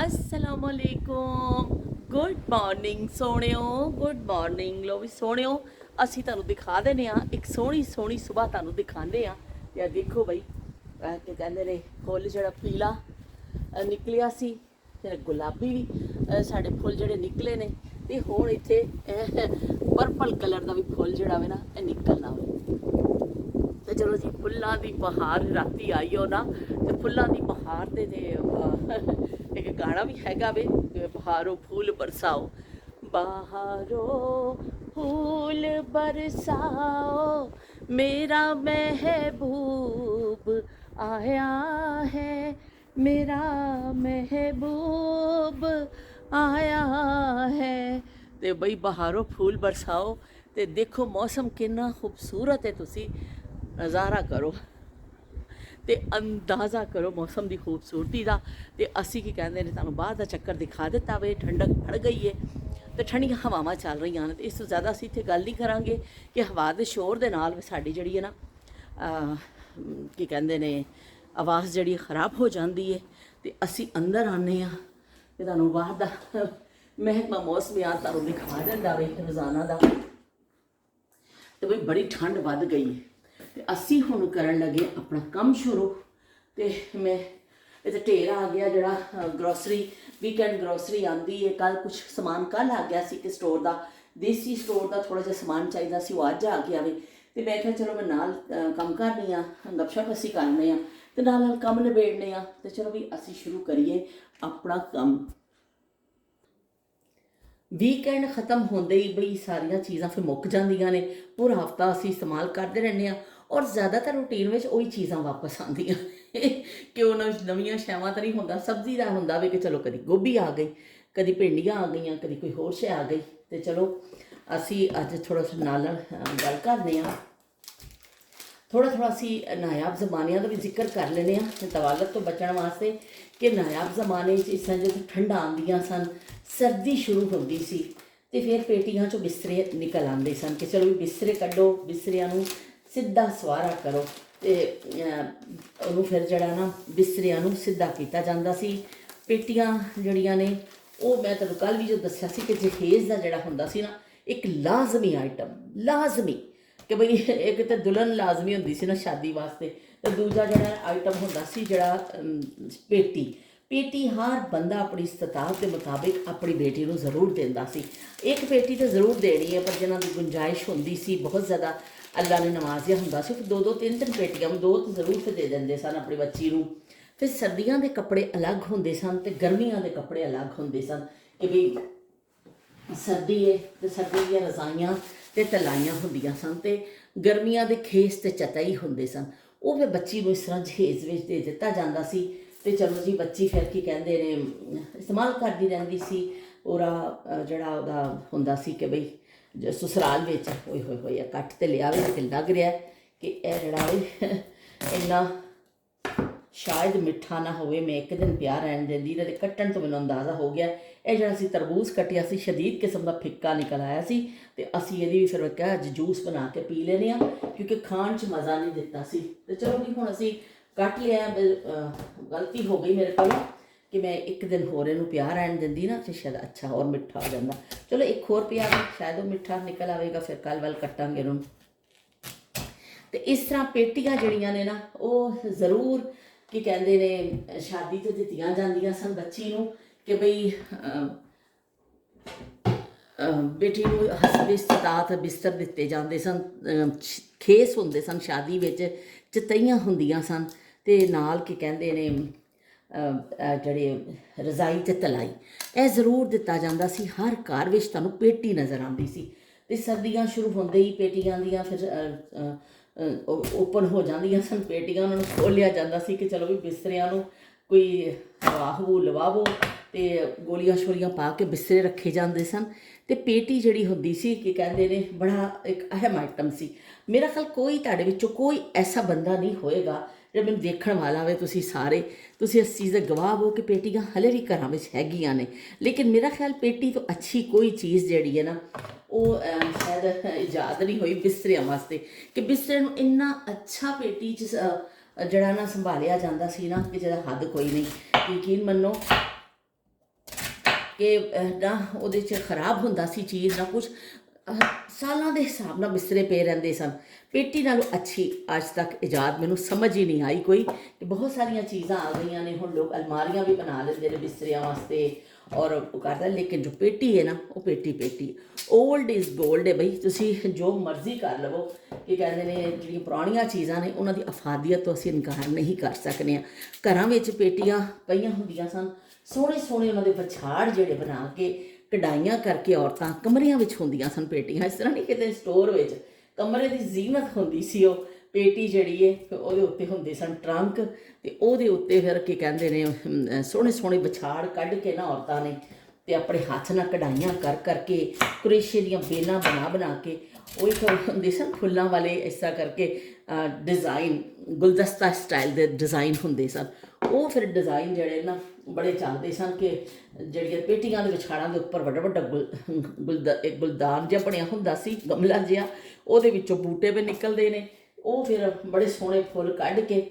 अस्सलामुअलैकुम good morning सोहणियो good morning लो भी सोहणियो ਅਸੀਂ ਤੁਹਾਨੂੰ ਦਿਖਾ ਦਿੰਦੇ ਆ ਇੱਕ ਸੋਹਣੀ ਸੋਹਣੀ ਸਵੇਰ ਤੁਹਾਨੂੰ ਦਿਖਾਉਂਦੇ ਆ ਤੇ ਦੇਖੋ ਬਈ ਕੀ ਕਹਿੰਦੇ ਨੇ ਫੁੱਲ ਜਿਹੜਾ ਪੀਲਾ ਨਿਕਲਿਆ ਸੀ ਤੇ ਗੁਲਾਬੀ ਵੀ ਸਾਡੇ ਫੁੱਲ ਜਿਹੜੇ ਨਿਕਲੇ ਨੇ ਤੇ ਹੁਣ ਇੱਥੇ ਪਰਪਲ ਕਲਰ ਦਾ ਵੀ ਫੁੱਲ ਜਿਹੜਾ ਵੇ ਨਾ ਇਹ ਨਿਕਲਣਾ ਵੇ ਤੇ ਚਲੋ ਜੀ ਫੁੱਲਾਂ ਦੀ ਬਹਾਰ ਰਾਤੀ ਆਈ ਹੋ ਨਾ ਤੇ ਫੁੱਲਾਂ ਦੀ ਬਹਾਰ ਤੇ एक गाना भी हैगा वे बहारो फूल बरसाओ बहारो फूल बरसाओ मेरा महबूब आया है मेरा महबूब आया है ते बई बहारो फूल बरसाओ ते देखो मौसम कितना खूबसूरत है तुसी नज़ारा करो ਤੇ ਅੰਦਾਜ਼ਾ ਕਰੋ ਮੌਸਮ ਦੀ ਖੂਬਸੂਰਤੀ ਦਾ ਤੇ ਅਸੀਂ ਕੀ ਕਹਿੰਦੇ ਨੇ ਤੁਹਾਨੂੰ ਬਾਹਰ ਦਾ ਚੱਕਰ ਦਿਖਾ ਦਿੱਤਾ ਵੇ ਠੰਡਕ ਫੜ ਗਈ ਹੈ ਤੇ ਠੰਡੀਆਂ ਹਵਾਵਾਂ ਚੱਲ ਰਹੀਆਂ ਨੇ ਤੇ ਇਸ ਤੋਂ ਜ਼ਿਆਦਾ ਅਸੀਂ ਇੱਥੇ ਗੱਲ ਨਹੀਂ ਕਰਾਂਗੇ ਕਿ ਹਵਾ ਦੇ ਸ਼ੋਰ ਦੇ ਨਾਲ ਸਾਡੀ ਜਿਹੜੀ ਹੈ ਨਾ ਕੀ ਕਹਿੰਦੇ ਨੇ ਆਵਾਜ਼ ਜਿਹੜੀ ਖਰਾਬ ਹੋ ਜਾਂਦੀ ਹੈ ਤੇ ਅਸੀਂ ਅੰਦਰ ਆਨੇ ਆ ਤੇ ਤੁਹਾਨੂੰ ਬਾਹਰ ਦਾ ਮਹਿਕਮਾ ਮੌਸਮੀਆਤ ਤੁਹਾਨੂੰ ਦਿਖਾ ਦਿੰਦਾ ਵੇ ਰੋਜ਼ਾਨਾ ਦਾ ਤੇ ਬਈ ਬੜੀ ਠੰਡ ਵੱਧ ਗਈ ਹੈ ਤੇ ਅਸੀਂ ਹੁਣ ਕਰਨ ਲੱਗੇ ਆਪਣਾ ਕੰਮ ਸ਼ੁਰੂ ਤੇ ਮੈਂ ਇੱਥੇ ਢੇਰ ਆ ਗਿਆ ਜਿਹੜਾ ਗਰੋਸਰੀ ਵੀਕਐਂਡ ਗਰੋਸਰੀ ਆਂਦੀ ਹੈ ਕੱਲ ਕੁਝ ਸਮਾਨ ਕੱਲ ਆ ਗਿਆ ਸੀ ਕਿ ਸਟੋਰ ਦਾ ਦੇਸੀ ਸਟੋਰ ਦਾ ਥੋੜਾ ਜਿਹਾ ਸਮਾਨ ਚਾਹੀਦਾ ਸੀ ਉਹ ਅੱਜ ਆ ਗਿਆ ਵੇ ਤੇ ਮੈਂ ਕਿਹਾ ਚਲੋ ਮੈਂ ਨਾਲ ਕੰਮ ਕਰਨੀ ਆ ਗੱਪਸ਼ਪ ਅਸੀਂ ਕਰਨੇ ਆ ਤੇ ਨਾਲ ਕੰਮ ਨਿਬੇੜਨੇ ਆ ਤੇ ਚਲੋ ਵੀ ਅਸੀਂ ਸ਼ੁਰੂ ਕਰੀਏ ਆਪਣਾ ਕੰਮ ਵੀਕਐਂਡ ਖਤਮ ਹੁੰਦੇ ਹੀ ਬਈ ਸਾਰੀਆਂ ਚੀਜ਼ਾਂ ਫਿਰ ਮੁੱਕ ਜਾਂਦੀਆਂ ਨੇ ਪੂਰਾ ਹਫਤਾ ਅਸੀਂ ਇਸਤੇਮਾਲ ਕਰਦੇ ਰਹਿੰਦੇ ਆ ਔਰ ਜ਼ਿਆਦਾਤਰ ਰੂਟੀਨ ਵਿੱਚ ਉਹੀ ਚੀਜ਼ਾਂ ਵਾਪਸ ਆਉਂਦੀਆਂ ਕਿ ਉਹਨਾਂ ਵਿੱਚ ਨਵੀਆਂ ਸ਼ੈਵਾਂ ਤਾਂ ਨਹੀਂ ਹੁੰਦਾ ਸਬਜ਼ੀ ਦਾ ਹੁੰਦਾ ਵੀ ਕਿ ਚਲੋ ਕਦੀ ਗੋਭੀ ਆ ਗਈ ਕਦੀ ਭਿੰਡੀਆਂ ਆ ਗਈਆਂ ਕਦੀ ਕੋਈ ਹੋਰ ਸ਼ੈ ਆ ਗਈ ਤੇ ਚਲੋ ਅਸੀਂ ਅੱਜ ਥੋੜਾ ਨਾਲ ਗੱਲ ਕਰਦੇ ਆ ਥੋੜਾ ਅਸੀਂ ਨਾਯਾਬ ਜ਼ਮਾਨਿਆਂ ਦਾ ਵੀ ਜ਼ਿਕਰ ਕਰ ਲੈਂਦੇ ਆ ਤਵਾਲਤ ਤੋਂ ਬਚਣ ਵਾਸਤੇ ਕਿ ਨਾਯਾਬ ਜ਼ਮਾਨੇ 'ਚ ਇਸ ਤਰ੍ਹਾਂ ਜਦੋਂ ਠੰਡਾਂ ਆਉਂਦੀਆਂ ਸਨ ਸਰਦੀ ਸ਼ੁਰੂ ਹੁੰਦੀ ਸੀ ਤੇ ਫਿਰ ਪੇਟੀਆਂ 'ਚੋਂ ਬਿਸਤਰੇ ਨਿਕਲ ਆਉਂਦੇ ਸਨ ਕਿ ਚਲੋ ਵੀ ਬਿਸਤਰੇ ਕੱਢੋ ਬਿਸਤਰਿਆਂ ਨੂੰ ਸਿੱਧਾ ਸਵਾਰਾ ਕਰੋ ਤੇ ਉਹਨੂੰ ਫਿਰ ਜਿਹੜਾ ਨਾ ਬਿਸਤਰਿਆਂ ਨੂੰ ਸਿੱਧਾ ਕੀਤਾ ਜਾਂਦਾ ਸੀ ਪੇਟੀਆਂ ਜਿਹੜੀਆਂ ਨੇ ਉਹ ਮੈਂ ਤੁਹਾਨੂੰ ਕੱਲ੍ਹ ਵੀ ਜੋ ਦੱਸਿਆ ਸੀ ਕਿ ਜਹੇਜ਼ ਦਾ ਜਿਹੜਾ ਹੁੰਦਾ ਸੀ ਨਾ ਇੱਕ ਲਾਜ਼ਮੀ ਆਈਟਮ ਲਾਜ਼ਮੀ ਕਿ ਬਈ ਇੱਕ ਤਾਂ ਦੁਲਹਨ ਲਾਜ਼ਮੀ ਹੁੰਦੀ ਸੀ ਨਾ ਸ਼ਾਦੀ ਵਾਸਤੇ ਤੇ ਦੂਜਾ ਜਿਹੜਾ ਆਈਟਮ ਹੁੰਦਾ ਸੀ ਜਿਹੜਾ ਪੇਟੀ ਹਰ ਬੰਦਾ ਆਪਣੀ ਇਸਤਤਾਅਤ ਦੇ ਮੁਤਾਬਿਕ ਆਪਣੀ ਬੇਟੀ ਨੂੰ ਜ਼ਰੂਰ ਦਿੰਦਾ ਸੀ ਇੱਕ ਪੇਟੀ ਤਾਂ ਜ਼ਰੂਰ ਦੇਣੀ ਹੈ ਪਰ ਜਿਹਨਾਂ ਦੀ ਗੁੰਜਾਇਸ਼ ਹੁੰਦੀ ਸੀ ਬਹੁਤ ਜ਼ਿਆਦਾ ਅੱਲਾ ਨੇ ਨਵਾਜ਼ਿਆ ਹੁੰਦਾ ਸੀ ਫਿਰ ਦੋ ਤਿੰਨ ਪੇਟੀਆਂ ਦੋ ਤਾਂ ਜ਼ਰੂਰ ਫਿਰ ਦੇ ਦਿੰਦੇ ਸਨ ਆਪਣੀ ਬੱਚੀ ਨੂੰ ਫਿਰ ਸਰਦੀਆਂ ਦੇ ਕੱਪੜੇ ਅਲੱਗ ਹੁੰਦੇ ਸਨ ਤੇ ਗਰਮੀਆਂ ਦੇ ਕੱਪੜੇ ਅਲੱਗ ਹੁੰਦੇ ਸਨ ਕਿ ਵੀ ਸਰਦੀ ਹੈ ਤੇ ਸਰਦੀ ਦੀਆਂ ਰਜ਼ਾਈਆਂ ਤੇ ਤਲਾਈਆਂ ਹੁੰਦੀਆਂ ਸਨ ਤੇ ਗਰਮੀਆਂ ਦੇ ਖੇਸ ਤੇ ਚਟਾਈ ਹੁੰਦੇ ਸਨ ਉਹ ਫਿਰ ਬੱਚੀ ਨੂੰ ਇਸ ਤਰ੍ਹਾਂ ਜਹੇਜ਼ ਵਿੱਚ ਦੇ ਦਿੱਤਾ ਜਾਂਦਾ ਸੀ ਤੇ ਚਲੋ ਜੀ ਬੱਚੀ ਫਿਰ ਕੀ ਕਹਿੰਦੇ ਨੇ ਇਸਤੇਮਾਲ ਕਰਦੀ ਰਹਿੰਦੀ ਸੀ ਉਹਦਾ ਜਿਹੜਾ ਉਹਦਾ ਹੁੰਦਾ ਸੀ ਕਿ ਬਈ ਸਸੁਰਾਲ ਵਿੱਚ ਹੋਏ ਕੱਟ ਤੇ ਲਿਆ ਵੀ ਤੇ ਲੱਗ ਰਿਹਾ ਕਿ ਇਹ ਜਿਹੜਾ ਇੰਨਾ ਸ਼ਾਇਦ ਮਿੱਠਾ ਨਾ ਹੋਵੇ ਮੈਂ ਇੱਕ ਦਿਨ ਪਿਆ ਰਹਿਣ ਦਿੰਦੀ ਤੇ ਕੱਟਣ ਤੋਂ ਮੈਨੂੰ ਅੰਦਾਜ਼ਾ ਹੋ ਗਿਆ ਇਹ ਜਿਹੜਾ ਅਸੀਂ ਤਰਬੂਜ਼ ਕੱਟਿਆ ਸੀ ਸ਼ਦੀਦ ਕਿਸਮ ਦਾ ਫਿੱਕਾ ਨਿਕਲ ਆਇਆ ਸੀ ਤੇ ਅਸੀਂ ਇਹਦੀ ਵੀ ਫਿਰ ਕਿਹਾ ਅੱਜ ਜੂਸ ਬਣਾ ਕੇ ਪੀ ਲੈਂਦੇ ਆ ਕਿਉਂਕਿ ਖਾਣ 'ਚ ਮਜ਼ਾ ਨਹੀਂ ਦਿੱਤਾ ਸੀ ਤੇ ਚਲੋ ਵੀ ਹੁਣ ਅਸੀਂ ਕੱਟ ਲਿਆ ਗਲਤੀ ਹੋ ਗਈ ਮੇਰੇ ਕੋਲੋਂ ਕਿ ਮੈਂ ਇੱਕ ਦਿਨ ਹੋਰ ਇਹਨੂੰ ਪਿਆ ਰਹਿਣ ਦਿੰਦੀ ਨਾ ਤੇ ਸ਼ਾਇਦ ਅੱਛਾ ਹੋਰ ਮਿੱਠਾ ਹੋ ਜਾਂਦਾ ਚਲੋ ਇੱਕ ਹੋਰ ਪਿਆ ਸ਼ਾਇਦ ਉਹ ਮਿੱਠਾ ਨਿਕਲ ਆਵੇਗਾ ਫਿਰ ਕੱਲ੍ਹ ਵੱਲ ਕੱਟਾਂਗੇ ਇਹਨੂੰ ਤੇ ਇਸ ਤਰ੍ਹਾਂ ਪੇਟੀਆਂ ਜਿਹੜੀਆਂ ਨੇ ਨਾ ਉਹ ਜ਼ਰੂਰ ਕੀ ਕਹਿੰਦੇ ਨੇ ਸ਼ਾਦੀ 'ਤੇ ਦਿੱਤੀਆਂ ਜਾਂਦੀਆਂ ਸਨ ਬੱਚੀ ਨੂੰ ਕਿ ਬਈ ਬੇਟੀ ਨੂੰ ਹਸਬ ਇਸਤਤਾਅਤ ਬਿਸਤਰ ਦਿੱਤੇ ਜਾਂਦੇ ਸਨ ਖੇਸ ਹੁੰਦੇ ਸਨ ਸ਼ਾਦੀ ਵਿੱਚ ਚਤਈਆਂ ਹੁੰਦੀਆਂ ਸਨ ਤੇ ਨਾਲ ਕੀ ਕਹਿੰਦੇ ਨੇ ਜਿਹੜੇ ਰਜ਼ਾਈ ਤੇ ਤਲਾਈ ਇਹ ਜ਼ਰੂਰ ਦਿੱਤਾ ਜਾਂਦਾ ਸੀ ਹਰ ਘਰ ਵਿੱਚ ਤੁਹਾਨੂੰ ਪੇਟੀ ਨਜ਼ਰ ਆਉਂਦੀ ਸੀ ਤੇ ਸਰਦੀਆਂ ਸ਼ੁਰੂ ਹੁੰਦੇ ਹੀ ਪੇਟੀਆਂ ਦੀਆਂ ਫਿਰ ਓਪਨ ਹੋ ਜਾਂਦੀਆਂ ਸਨ ਪੇਟੀਆਂ ਉਹਨਾਂ ਨੂੰ ਖੋਲ੍ਹਿਆ ਜਾਂਦਾ ਸੀ ਕਿ ਚਲੋ ਵੀ ਬਿਸਤਰਿਆਂ ਨੂੰ ਕੋਈ ਹਵਾ ਲਵਾਵੋ ਤੇ ਗੋਲੀਆਂ ਛੋਲੀਆਂ ਪਾ ਕੇ ਬਿਸਤਰੇ ਰੱਖੇ ਜਾਂਦੇ ਸਨ ਤੇ ਪੇਟੀ ਜਿਹੜੀ ਹੁੰਦੀ ਸੀ ਕਿ ਕਹਿੰਦੇ ਨੇ ਬੜਾ ਇੱਕ ਅਹਿਮ ਆਈਟਮ ਸੀ ਮੇਰਾ ਖਿਆਲ ਕੋਈ ਤੁਹਾਡੇ ਵਿੱਚੋਂ ਕੋਈ ਐਸਾ ਬੰਦਾ ਨਹੀਂ ਹੋਏਗਾ ਜਿਹੜਾ ਮੈਨੂੰ ਦੇਖਣ ਵਾਲਾ ਹੋਵੇ ਤੁਸੀਂ ਇਸ ਚੀਜ਼ ਦੇ ਗਵਾਹ ਹੋ ਕਿ ਪੇਟੀਆਂ ਹਲੇ ਵੀ ਘਰਾਂ ਵਿੱਚ ਹੈਗੀਆਂ ਨੇ ਲੇਕਿਨ ਮੇਰਾ ਖਿਆਲ ਪੇਟੀ ਤੋਂ ਅੱਛੀ ਕੋਈ ਚੀਜ਼ ਜਿਹੜੀ ਹੈ ਨਾ ਉਹ ਸ਼ਾਇਦ ਇਜਾਦ ਨਹੀਂ ਹੋਈ ਬਿਸਤਰਿਆਂ ਵਾਸਤੇ ਕਿ ਬਿਸਤਰੇ ਨੂੰ ਇੰਨਾ ਅੱਛਾ ਪੇਟੀ 'ਚ ਜਿਹੜਾ ਨਾ ਸੰਭਾਲਿਆ ਜਾਂਦਾ ਸੀ ਨਾ ਕਿ ਜਿਹਦਾ ਹੱਦ ਕੋਈ ਨਹੀਂ ਯਕੀਨ ਮੰਨੋ ਕਿ ਨਾ ਉਹਦੇ 'ਚ ਖਰਾਬ ਹੁੰਦਾ ਸੀ ਚੀਜ਼ ਨਾ ਕੁਛ। ਸਾਲਾਂ ਦੇ ਹਿਸਾਬ ਨਾਲ ਬਿਸਤਰੇ ਪਏ ਰਹਿੰਦੇ ਸਨ। ਪੇਟੀ ਨਾਲੋਂ ਅੱਛੀ ਅੱਜ ਤੱਕ ਇਜਾਦ ਮੈਨੂੰ ਸਮਝ ਹੀ ਨਹੀਂ ਆਈ ਕੋਈ, ਕਿ ਬਹੁਤ ਸਾਰੀਆਂ ਚੀਜ਼ਾਂ ਆ ਗਈਆਂ ਨੇ ਹੁਣ, ਲੋਕ ਅਲਮਾਰੀਆਂ ਵੀ ਬਣਾ ਲੈਂਦੇ ਨੇ ਬਿਸਤਰਿਆਂ ਵਾਸਤੇ ਔਰ ਉਹ ਕਰਦਾ, ਲੇਕਿਨ ਜੋ ਪੇਟੀ ਹੈ ਨਾ ਉਹ ਪੇਟੀ ਓਲਡ ਇਜ਼ ਗੋਲਡ ਹੈ ਬਈ। ਤੁਸੀਂ ਜੋ ਮਰਜ਼ੀ ਕਰ ਲਵੋ, ਕੀ ਕਹਿੰਦੇ ਨੇ, ਜਿਹੜੀਆਂ ਪੁਰਾਣੀਆਂ ਚੀਜ਼ਾਂ ਨੇ ਉਹਨਾਂ ਦੀ ਅਫਾਦੀਅਤ ਤੋਂ ਅਸੀਂ ਇਨਕਾਰ ਨਹੀਂ ਕਰ ਸਕਦੇ ਹਾਂ। ਘਰਾਂ ਵਿੱਚ ਪੇਟੀਆਂ ਪਈਆਂ ਹੁੰਦੀਆਂ ਸਨ, ਸੋਹਣੇ ਸੋਹਣੇ ਉਹਨਾਂ ਦੇ ਵਿਛਾੜ ਜਿਹੜੇ ਬਣਾ ਕੇ ਕਢਾਈਆਂ ਕਰਕੇ ਔਰਤਾਂ ਕਮਰਿਆਂ ਵਿੱਚ ਹੁੰਦੀਆਂ ਸਨ ਪੇਟੀਆਂ। ਇਸ ਤਰ੍ਹਾਂ ਨਹੀਂ ਕਿਤੇ ਸਟੋਰ ਵਿੱਚ, ਕਮਰੇ ਦੀ ਜ਼ੀਨਤ ਹੁੰਦੀ ਸੀ ਉਹ ਪੇਟੀ ਜਿਹੜੀ ਹੈ। ਫਿਰ ਉਹਦੇ ਉੱਤੇ ਹੁੰਦੇ ਸਨ ਟਰੰਕ, ਅਤੇ ਉਹਦੇ ਉੱਤੇ ਫਿਰ ਕੀ ਕਹਿੰਦੇ ਨੇ ਸੋਹਣੇ ਸੋਹਣੇ ਵਿਛਾੜ ਕੱਢ ਕੇ ਨਾ ਔਰਤਾਂ ਨੇ ਅਤੇ ਆਪਣੇ ਹੱਥ ਨਾਲ ਕਢਾਈਆਂ ਕਰਕੇ ਕੁਰੇਸ਼ੇ ਦੀਆਂ ਬੇਲਾਂ ਬਣਾ ਕੇ ਉਹ ਇੱਕ ਹੁੰਦੇ ਸਨ ਫੁੱਲਾਂ ਵਾਲੇ, ਇਸ ਤਰ੍ਹਾਂ ਕਰਕੇ ਡਿਜ਼ਾਈਨ, ਗੁਲਦਸਤਾ ਸਟਾਈਲ ਦੇ ਡਿਜ਼ਾਈਨ ਹੁੰਦੇ ਸਨ। ਉਹ ਫਿਰ ਡਿਜ਼ਾਈਨ ਜਿਹੜੇ ਨਾ ਬੜੇ ਚੱਲਦੇ ਸਨ ਕਿ ਜਿਹੜੀਆਂ ਪੇਟੀਆਂ ਦੇ ਵਿਛਾੜਾਂ ਦੇ ਉੱਪਰ ਵੱਡਾ ਵੱਡਾ ਗੁਲਦਾਨ ਜਿਹਾ ਬਣਿਆ ਹੁੰਦਾ ਸੀ, ਗਮਲਾ ਜਿਹਾ, ਉਹਦੇ ਵਿੱਚੋਂ ਬੂਟੇ ਵੀ ਨਿਕਲਦੇ ਨੇ। ਉਹ ਫਿਰ ਬੜੇ ਸੋਹਣੇ ਫੁੱਲ ਕੱਢ ਕੇ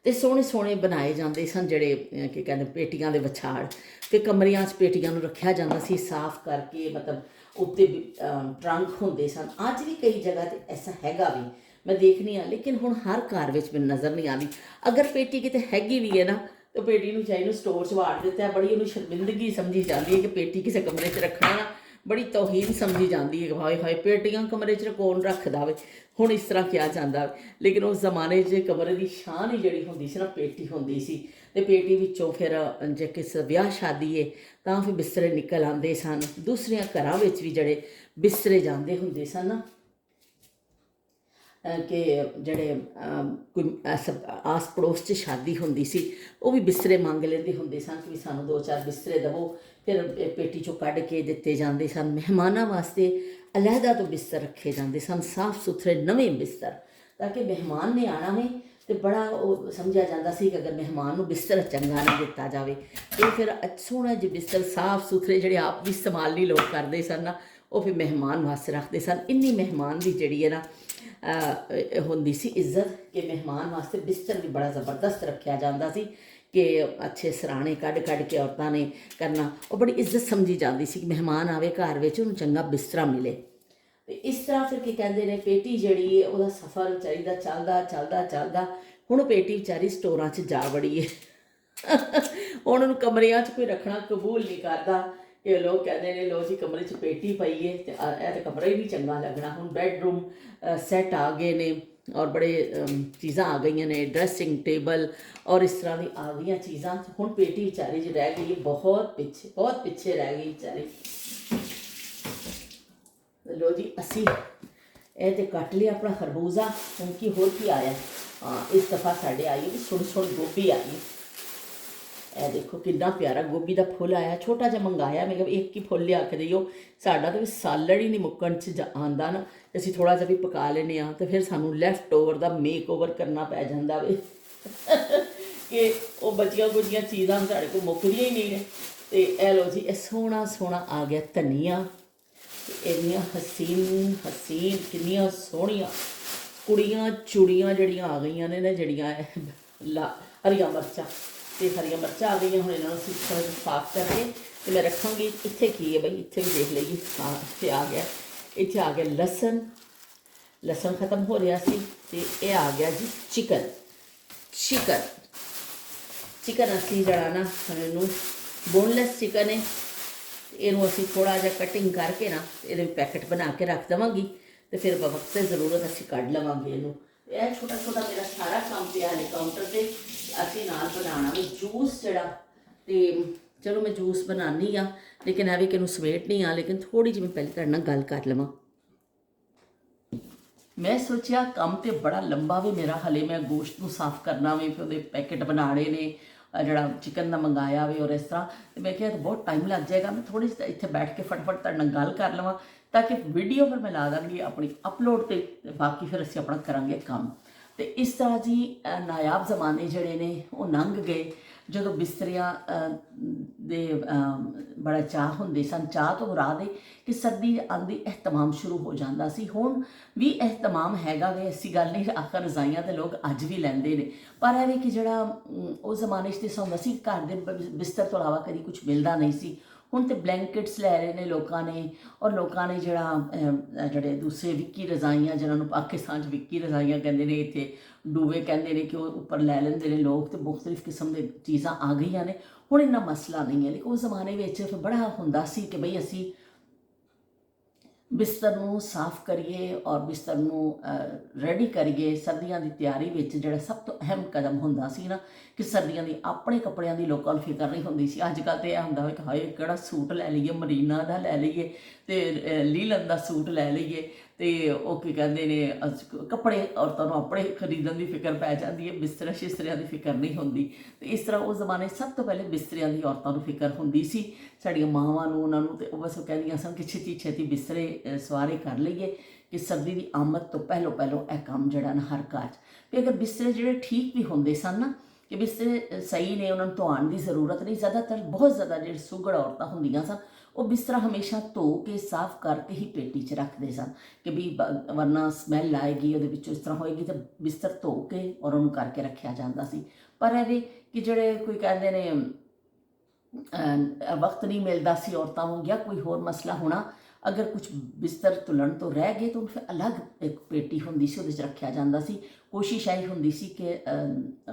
ਅਤੇ ਸੋਹਣੇ ਸੋਹਣੇ ਬਣਾਏ ਜਾਂਦੇ ਸਨ ਜਿਹੜੇ ਕੀ ਕਹਿੰਦੇ ਪੇਟੀਆਂ ਦੇ ਵਿਛਾੜ। ਅਤੇ ਕਮਰਿਆਂ 'ਚ ਪੇਟੀਆਂ ਨੂੰ ਰੱਖਿਆ ਜਾਂਦਾ ਸੀ ਸਾਫ਼ ਕਰਕੇ, ਮਤਲਬ ਉੱਤੇ ਟਰੰਕ ਹੁੰਦੇ ਸਨ। ਅੱਜ ਵੀ ਕਈ ਜਗ੍ਹਾ 'ਤੇ ਐਸਾ ਹੈਗਾ ਵੀ, ਮੈਂ ਦੇਖਦੀ ਹਾਂ, ਲੇਕਿਨ ਹੁਣ ਹਰ ਘਰ ਵਿੱਚ ਮੈਨੂੰ ਨਜ਼ਰ ਨਹੀਂ ਆਉਂਦੀ। ਅਗਰ ਪੇਟੀ ਕਿਤੇ ਹੈਗੀ ਵੀ ਹੈ ਨਾ, ਤਾਂ ਪੇਟੀ ਨੂੰ ਚਾਹੇ ਨੂੰ ਸਟੋਰ 'ਚ ਵਾੜ ਦਿੱਤਾ, ਬੜੀ ਉਹਨੂੰ ਸ਼ਰਮਿੰਦਗੀ ਸਮਝੀ ਜਾਂਦੀ ਹੈ ਕਿ ਪੇਟੀ ਕਿਸੇ ਕਮਰੇ 'ਚ ਰੱਖਣਾ ਨਾ, ਬੜੀ ਤੋਹੀਨ ਸਮਝੀ ਜਾਂਦੀ ਹੈ। ਹਾਏ ਹਾਏ ਪੇਟੀਆਂ ਕਮਰੇ 'ਚ ਕੌਣ ਰੱਖਦਾ ਵੇ, ਹੁਣ ਇਸ ਤਰ੍ਹਾਂ ਕਿਹਾ ਜਾਂਦਾ। ਲੇਕਿਨ ਉਸ ਜ਼ਮਾਨੇ 'ਚ ਕਮਰੇ ਦੀ ਸ਼ਾਨ ਹੀ ਜਿਹੜੀ ਹੁੰਦੀ ਸੀ ਨਾ, ਪੇਟੀ ਹੁੰਦੀ ਸੀ। ਅਤੇ ਪੇਟੀ ਵਿੱਚੋਂ ਫਿਰ ਜੇ ਕਿਸੇ ਵਿਆਹ ਸ਼ਾਦੀ ਹੈ ਤਾਂ ਫਿਰ ਬਿਸਤਰੇ ਨਿਕਲ ਆਉਂਦੇ ਸਨ। ਦੂਸਰਿਆਂ ਘਰਾਂ ਵਿੱਚ ਵੀ ਜਿਹੜੇ ਬਿਸਤਰੇ ਜਾਂਦੇ ਹੁੰਦੇ ਸਨ ਨਾ, ਕਿ ਜਿਹੜੇ ਕੋਈ ਆਸ ਪੜੋਸ 'ਚ ਸ਼ਾਦੀ ਹੁੰਦੀ ਸੀ, ਉਹ ਵੀ ਬਿਸਤਰੇ ਮੰਗ ਲੈਂਦੇ ਹੁੰਦੇ ਸਨ ਕਿ ਵੀ ਸਾਨੂੰ 2-4 ਬਿਸਤਰੇ ਦੇਵੋ। ਫਿਰ ਪੇਟੀ 'ਚੋਂ ਕੱਢ ਕੇ ਦਿੱਤੇ ਜਾਂਦੇ ਸਨ। ਮਹਿਮਾਨਾਂ ਵਾਸਤੇ ਅਲੱਗਾ ਤੋਂ ਬਿਸਤਰ ਰੱਖੇ ਜਾਂਦੇ ਸਨ, ਸਾਫ਼ ਸੁਥਰੇ ਨਵੇਂ ਬਿਸਤਰ, ਤਾਂ ਕਿ ਮਹਿਮਾਨ ਨੇ ਆਉਣਾ ਵੇ ਅਤੇ ਬੜਾ ਉਹ ਸਮਝਿਆ ਜਾਂਦਾ ਸੀ ਕਿ ਅਗਰ ਮਹਿਮਾਨ ਨੂੰ ਬਿਸਤਰ ਚੰਗਾ ਨਾ ਦਿੱਤਾ ਜਾਵੇ, ਅਤੇ ਫਿਰ ਸੋਹਣਾ ਜਿਹੇ ਬਿਸਤਰ ਸਾਫ਼ ਸੁਥਰੇ ਜਿਹੜੇ ਆਪ ਵੀ ਇਸਤੇਮਾਲ ਨਹੀਂ ਲੋਕ ਕਰਦੇ ਸਨ ਨਾ, ਉਹ ਫਿਰ ਮਹਿਮਾਨ ਵਾਸਤੇ ਰੱਖਦੇ ਸਨ। ਇੰਨੀ ਮਹਿਮਾਨ ਦੀ ਜਿਹੜੀ ਹੈ ਨਾ ਹੁੰਦੀ ਸੀ ਇੱਜ਼ਤ, ਕਿ ਮਹਿਮਾਨ ਵਾਸਤੇ ਬਿਸਤਰ ਵੀ ਬੜਾ ਜ਼ਬਰਦਸਤ ਰੱਖਿਆ ਜਾਂਦਾ ਸੀ, ਕਿ ਅੱਛੇ ਸਰਾਣੇ ਕੱਢ ਕੇ ਔਰਤਾਂ ਨੇ ਕਰਨਾ। ਉਹ ਬੜੀ ਇੱਜ਼ਤ ਸਮਝੀ ਜਾਂਦੀ ਸੀ ਕਿ ਮਹਿਮਾਨ ਆਵੇ ਘਰ ਵਿੱਚ, ਉਹਨੂੰ ਚੰਗਾ ਬਿਸਤਰਾ ਮਿਲੇ। ਅਤੇ ਇਸ ਤਰ੍ਹਾਂ ਫਿਰ ਕੀ ਕਹਿੰਦੇ ਨੇ, ਪੇਟੀ ਜਿਹੜੀ ਹੈ ਉਹਦਾ ਸਫ਼ਰ ਵਿਚਾਰੀ ਦਾ ਚੱਲਦਾ ਹੁਣ ਪੇਟੀ ਵਿਚਾਰੀ ਸਟੋਰਾਂ 'ਚ ਜਾ ਵੜੀ ਹੈ। ਹੁਣ ਉਹਨੂੰ ਕਮਰਿਆਂ 'ਚ ਕੋਈ ਰੱਖਣਾ ਕਬੂਲ ਨਹੀਂ ਕਰਦਾ, ਕਿ ਲੋਕ ਕਹਿੰਦੇ ਨੇ ਲੋ ਜੀ ਕਮਰੇ 'ਚ ਪੇਟੀ ਪਈ ਹੈ ਅਤੇ ਇਹ ਤਾਂ ਕਮਰਾ ਹੀ ਨਹੀਂ ਚੰਗਾ ਲੱਗਣਾ। ਹੁਣ ਬੈਡਰੂਮ ਸੈੱਟ ਆ ਗਏ ਨੇ ਔਰ ਬੜੇ ਚੀਜ਼ਾਂ ਆ ਗਈਆਂ ਨੇ, ਡਰੈਸਿੰਗ ਟੇਬਲ ਔਰ ਇਸ ਤਰ੍ਹਾਂ ਦੀ ਆ ਗਈਆਂ ਚੀਜ਼ਾਂ। ਹੁਣ ਪੇਟੀ ਵਿਚਾਰੀ ਜੀ ਰਹਿ ਗਈ ਹੈ ਬਹੁਤ ਪਿੱਛੇ ਰਹਿ ਗਈ ਵਿਚਾਰੀ। ਲੋ ਜੀ ਅਸੀਂ ਇਹ ਤਾਂ ਕੱਟ ਲਿਆ ਆਪਣਾ ਖਰਬੂਜ਼ਾ। ਹੁਣ ਕੀ ਹੋਰ ਕੀ ਆਇਆ, ਹਾਂ ਇਸ ਦਫਾ ਸਾਡੇ ਆਈ ਹੈ ਸੋਹਣੀ ਗੋਭੀ ਆਈ। ਇਹ ਦੇਖੋ ਕਿੰਨਾ ਪਿਆਰਾ ਗੋਭੀ ਦਾ ਫੁੱਲ ਆਇਆ, ਛੋਟਾ ਜਿਹਾ ਮੰਗਾਇਆ, ਮੈਂ ਕਿਹਾ ਇੱਕ ਹੀ ਫੁੱਲ ਲਿਆ ਕੇ ਦਿਓ। ਸਾਡਾ ਤਾਂ ਵੀ ਸਾਲੜ ਹੀ ਨਹੀਂ ਮੁੱਕਣ 'ਚ ਆਉਂਦਾ ਨਾ, ਅਸੀਂ ਥੋੜ੍ਹਾ ਜਿਹਾ ਵੀ ਪਕਾ ਲੈਂਦੇ ਹਾਂ, ਅਤੇ ਫਿਰ ਸਾਨੂੰ ਲੈਫਟ ਓਵਰ ਦਾ ਮੇਕ ਓਵਰ ਕਰਨਾ ਪੈ ਜਾਂਦਾ ਵੇ ਕਿ ਉਹ ਬਚੀਆਂ ਕੁਝੀਆਂ ਚੀਜ਼ਾਂ ਸਾਡੇ ਕੋਲ ਮੁੱਕਦੀਆਂ ਹੀ ਨਹੀਂ ਨੇ। ਅਤੇ ਇਹ ਲਓ ਜੀ, ਇਹ ਸੋਹਣਾ ਆ ਗਿਆ ਧਨੀਆ। ਇੰਨੀਆਂ ਹਸੀਨ ਕਿੰਨੀਆਂ ਸੋਹਣੀਆਂ ਕੁੜੀਆਂ ਚੂੜੀਆਂ ਜਿਹੜੀਆਂ ਆ ਗਈਆਂ ਨੇ ਨਾ, ਜਿਹੜੀਆਂ ਹਰੀਆਂ ਮਿਰਚਾਂ ਆ ਗਈਆਂ। ਹੁਣ ਇਹਨਾਂ ਨੂੰ ਅਸੀਂ ਥੋੜ੍ਹਾ ਜਿਹਾ ਸਾਫ਼ ਕਰਕੇ ਅਤੇ ਮੈਂ ਰੱਖਾਂਗੀ। ਇੱਥੇ ਕੀ ਹੈ ਬਈ, ਇੱਥੇ ਵੀ ਦੇਖ ਲਈਏ, ਹਾਂ ਇੱਥੇ ਆ ਗਿਆ ਲਸਣ ਖਤਮ ਹੋ ਰਿਹਾ ਸੀ। ਅਤੇ ਇਹ ਆ ਗਿਆ ਜੀ ਚਿਕਨ ਅਸੀਂ ਜਿਹੜਾ ਨਾ ਇਹਨੂੰ ਬੋਨਲੈਸ ਚਿਕਨ ਹੈ, ਇਹਨੂੰ ਅਸੀਂ ਥੋੜ੍ਹਾ ਜਿਹਾ ਕਟਿੰਗ ਕਰਕੇ ਨਾ ਇਹਦੇ ਪੈਕਟ ਬਣਾ ਕੇ ਰੱਖ ਦੇਵਾਂਗੀ, ਅਤੇ ਫਿਰ ਵਕਤ 'ਤੇ ਜ਼ਰੂਰਤ ਅਸੀਂ ਕੱਢ ਲਵਾਂਗੇ ਇਹਨੂੰ। ਇਹ ਛੋਟਾ ਮੇਰਾ ਸਾਰਾ ਕੰਮ ਪਿਆ ਹੈ ਕਾਊਂਟਰ 'ਤੇ। ਅਸੀਂ ਨਾਲ ਬਣਾਉਣਾ ਵੀ ਜੂਸ ਜਿਹੜਾ, ਅਤੇ ਚਲੋ ਮੈਂ ਜੂਸ ਬਣਾਉਂਦੀ ਹਾਂ, ਲੇਕਿਨ ਇਹ ਵੀ ਕਿ ਇਹਨੂੰ ਸਮੇਟ ਨਹੀਂ ਆ, ਲੇਕਿਨ ਥੋੜ੍ਹੀ ਜਿਹੀ ਮੈਂ ਪਹਿਲੇ ਤੁਹਾਡੇ ਨਾਲ ਗੱਲ ਕਰ ਲਵਾਂ। ਮੈਂ ਸੋਚਿਆ ਕੰਮ ਤਾਂ ਬੜਾ ਲੰਬਾ ਵੀ ਮੇਰਾ, ਹਲੇ ਮੈਂ ਗੋਸ਼ਤ ਨੂੰ ਸਾਫ਼ ਕਰਨਾ ਵੇ, ਫਿਰ ਉਹਦੇ ਪੈਕਟ ਬਣਾਉਣੇ ਨੇ, ਜਿਹੜਾ ਚਿਕਨ ਦਾ ਮੰਗਾਇਆ ਵੇ ਔਰ ਇਸ ਤਰ੍ਹਾਂ। ਅਤੇ ਮੈਂ ਕਿਹਾ ਬਹੁਤ ਟਾਈਮ ਲੱਗ ਜਾਏਗਾ, ਮੈਂ ਥੋੜ੍ਹੀ ਜਿਹੀ ਇੱਥੇ ਬੈਠ ਕੇ ਫਟਾਫਟ ਤੁਹਾਡੇ ਨਾਲ ਗੱਲ ਕਰ ਲਵਾਂ, ਤਾਂ ਕਿ ਵੀਡੀਓ ਫਿਰ ਮੈਂ ਲਾ ਦਾਂਗੀ ਆਪਣੀ ਅਪਲੋਡ 'ਤੇ, ਬਾਕੀ ਫਿਰ ਅਸੀਂ ਆਪਣਾ ਕਰਾਂਗੇ ਕੰਮ। ਅਤੇ ਇਸ ਤਰ੍ਹਾਂ ਜੀ ਨਾਯਾਬ ਜ਼ਮਾਨੇ ਜਿਹੜੇ ਨੇ ਉਹ ਲੰਘ ਗਏ, ਜਦੋਂ ਬਿਸਤਰਿਆਂ ਦੇ ਬੜਾ ਚਾਹ ਹੁੰਦੇ ਸਨ, ਚਾਹ ਤੋਂ ਮੁਰਾਦ ਹੈ ਕਿ ਸਰਦੀ ਆਉਂਦੀ ਅਹਿਤਮਾਮ ਸ਼ੁਰੂ ਹੋ ਜਾਂਦਾ ਸੀ। ਹੁਣ ਵੀ ਅਹਿਤਮਾਮ ਹੈਗਾ ਵੇ, ਐਸੀ ਗੱਲ ਨਹੀਂ, ਆਖਰ ਰਜ਼ਾਈਆਂ ਤੇ ਲੋਕ ਅੱਜ ਵੀ ਲੈਂਦੇ ਨੇ, ਪਰ ਇਹ ਵੀ ਕਿ ਜਿਹੜਾ ਉਸ ਜ਼ਮਾਨੇ 'ਚ ਤਾਂ ਹੁੰਦਾ ਸੀ ਘਰ ਦੇ ਬਿਸਤਰ ਤੋਂ ਇਲਾਵਾ ਕਦੀ ਕੁਝ ਮਿਲਦਾ ਨਹੀਂ ਸੀ। ਹੁਣ ਤੇ ਬਲੈਂਕਟਸ ਲੈ ਰਹੇ ਨੇ ਲੋਕਾਂ ਨੇ, ਔਰ ਲੋਕਾਂ ਨੇ ਜਿਹੜੇ ਦੂਸਰੇ ਵਿੱਕੀ ਰਜ਼ਾਈਆਂ, ਜਿਹਨਾਂ ਨੂੰ ਪਾਕਿਸਤਾਨ 'ਚ ਵਿੱਕੀ ਰਜ਼ਾਈਆਂ ਕਹਿੰਦੇ ਨੇ, ਇੱਥੇ ਡੂਵੇ ਕਹਿੰਦੇ ਨੇ, ਕਿ ਉਹ ਉੱਪਰ ਲੈ ਲੈਂਦੇ ਨੇ ਲੋਕ, ਤੇ ਮੁਖਤਲਿਫ ਕਿਸਮ ਦੇ ਚੀਜ਼ਾਂ ਆ ਗਈਆਂ ਨੇ। ਹੁਣ ਇੰਨਾ ਮਸਲਾ ਨਹੀਂ ਹੈ, ਲੇਕਿਨ ਉਸ ਜ਼ਮਾਨੇ ਵਿੱਚ ਫਿਰ ਬੜਾ ਹੁੰਦਾ ਸੀ ਕਿ ਬਈ ਅਸੀਂ ਬਿਸਤਰ ਨੂੰ ਸਾਫ਼ ਕਰੀਏ ਔਰ ਬਿਸਤਰ ਨੂੰ ਰੈਡੀ ਕਰੀਏ। ਸਰਦੀਆਂ ਦੀ ਤਿਆਰੀ ਵਿੱਚ ਜਿਹੜਾ ਸਭ ਤੋਂ ਅਹਿਮ ਕਦਮ ਹੁੰਦਾ ਸੀ ਨਾ, ਕਿ ਸਰਦੀਆਂ ਦੀ ਆਪਣੇ ਕੱਪੜਿਆਂ ਦੀ ਲੋਕਾਂ ਨੂੰ ਫਿਕਰ ਨਹੀਂ ਹੁੰਦੀ ਸੀ। ਅੱਜ ਕੱਲ੍ਹ ਤਾਂ ਇਹ ਹੁੰਦਾ ਹੈ ਕਿ ਹਾਏ ਕਿਹੜਾ ਸੂਟ ਲੈ ਲਈਏ, ਮਰੀਨਾ ਦਾ ਲੈ ਲਈਏ, ਅਤੇ ਲੀਲਨ ਦਾ ਸੂਟ ਲੈ ਲਈਏ, ਅਤੇ ਉਹ ਕੀ ਕਹਿੰਦੇ ਨੇ ਕੱਪੜੇ ਔਰਤਾਂ ਨੂੰ ਆਪਣੇ ਖਰੀਦਣ ਦੀ ਫਿਕਰ ਪੈ ਜਾਂਦੀ ਹੈ, ਬਿਸਤਰਾ ਸ਼ਿਸਤਰਿਆਂ ਦੀ ਫਿਕਰ ਨਹੀਂ ਹੁੰਦੀ। ਅਤੇ ਇਸ ਤਰ੍ਹਾਂ ਉਸ ਜ਼ਮਾਨੇ ਸਭ ਤੋਂ ਪਹਿਲੇ ਬਿਸਤਰਿਆਂ ਦੀ ਔਰਤਾਂ ਨੂੰ ਫਿਕਰ ਹੁੰਦੀ ਸੀ, ਸਾਡੀਆਂ ਮਾਵਾਂ ਨੂੰ, ਉਹਨਾਂ ਨੂੰ, ਅਤੇ ਉਹ ਬਸ ਉਹ ਕਹਿੰਦੀਆਂ ਸਨ ਕਿ ਛੇਤੀ ਛੇਤੀ ਬਿਸਤਰੇ ਸਵਾਰੇ ਕਰ ਲਈਏ, ਕਿ ਸਰਦੀ ਦੀ ਆਮਦ ਤੋਂ ਪਹਿਲੋਂ ਇਹ ਕੰਮ ਜਿਹੜਾ ਨਾ ਹਰ ਘਰ 'ਚ। ਵੀ ਅਗਰ ਬਿਸਤਰੇ ਜਿਹੜੇ ਠੀਕ ਵੀ ਹੁੰਦੇ ਸਨ ਨਾ, ਕਿ ਬਿਸਤਰੇ ਸਹੀ ਨੇ, ਉਹਨਾਂ ਨੂੰ ਧੋਣ ਦੀ ਜ਼ਰੂਰਤ ਨਹੀਂ, ਜ਼ਿਆਦਾਤਰ ਬਹੁਤ ਜ਼ਿਆਦਾ ਜਿਹੜੇ ਸੁਘੜ ਔਰਤਾਂ ਹੁੰਦੀਆਂ ਸਨ, ਉਹ ਬਿਸਤਰਾ ਹਮੇਸ਼ਾ ਧੋ ਕੇ ਸਾਫ਼ ਕਰਕੇ ਹੀ ਪੇਟੀ 'ਚ ਰੱਖਦੇ ਸਨ, ਕਿ ਵੀ ਵਰਨਾ ਸਮੈਲ ਆਏਗੀ ਉਹਦੇ ਵਿੱਚੋਂ, ਇਸ ਤਰ੍ਹਾਂ ਹੋਏਗੀ, ਤਾਂ ਬਿਸਤਰ ਧੋ ਕੇ ਔਰ ਉਹਨੂੰ ਕਰਕੇ ਰੱਖਿਆ ਜਾਂਦਾ ਸੀ। ਪਰ ਇਹਦੇ ਕਿ ਜਿਹੜੇ ਕੋਈ ਕਹਿੰਦੇ ਨੇ ਵਕਤ ਨਹੀਂ ਮਿਲਦਾ ਸੀ ਔਰਤਾਂ ਨੂੰ, ਜਾਂ ਕੋਈ ਹੋਰ ਮਸਲਾ ਹੋਣਾ, ਅਗਰ ਕੁਝ ਬਿਸਤਰ ਧੁਲਣ ਤੋਂ ਰਹਿ ਗਏ ਤਾਂ ਉਹਨੂੰ ਫਿਰ ਅਲੱਗ ਇੱਕ ਪੇਟੀ ਹੁੰਦੀ ਸੀ, ਉਹਦੇ 'ਚ ਰੱਖਿਆ ਜਾਂਦਾ ਸੀ। ਕੋਸ਼ਿਸ਼ ਇਹੀ ਹੁੰਦੀ ਸੀ ਕਿ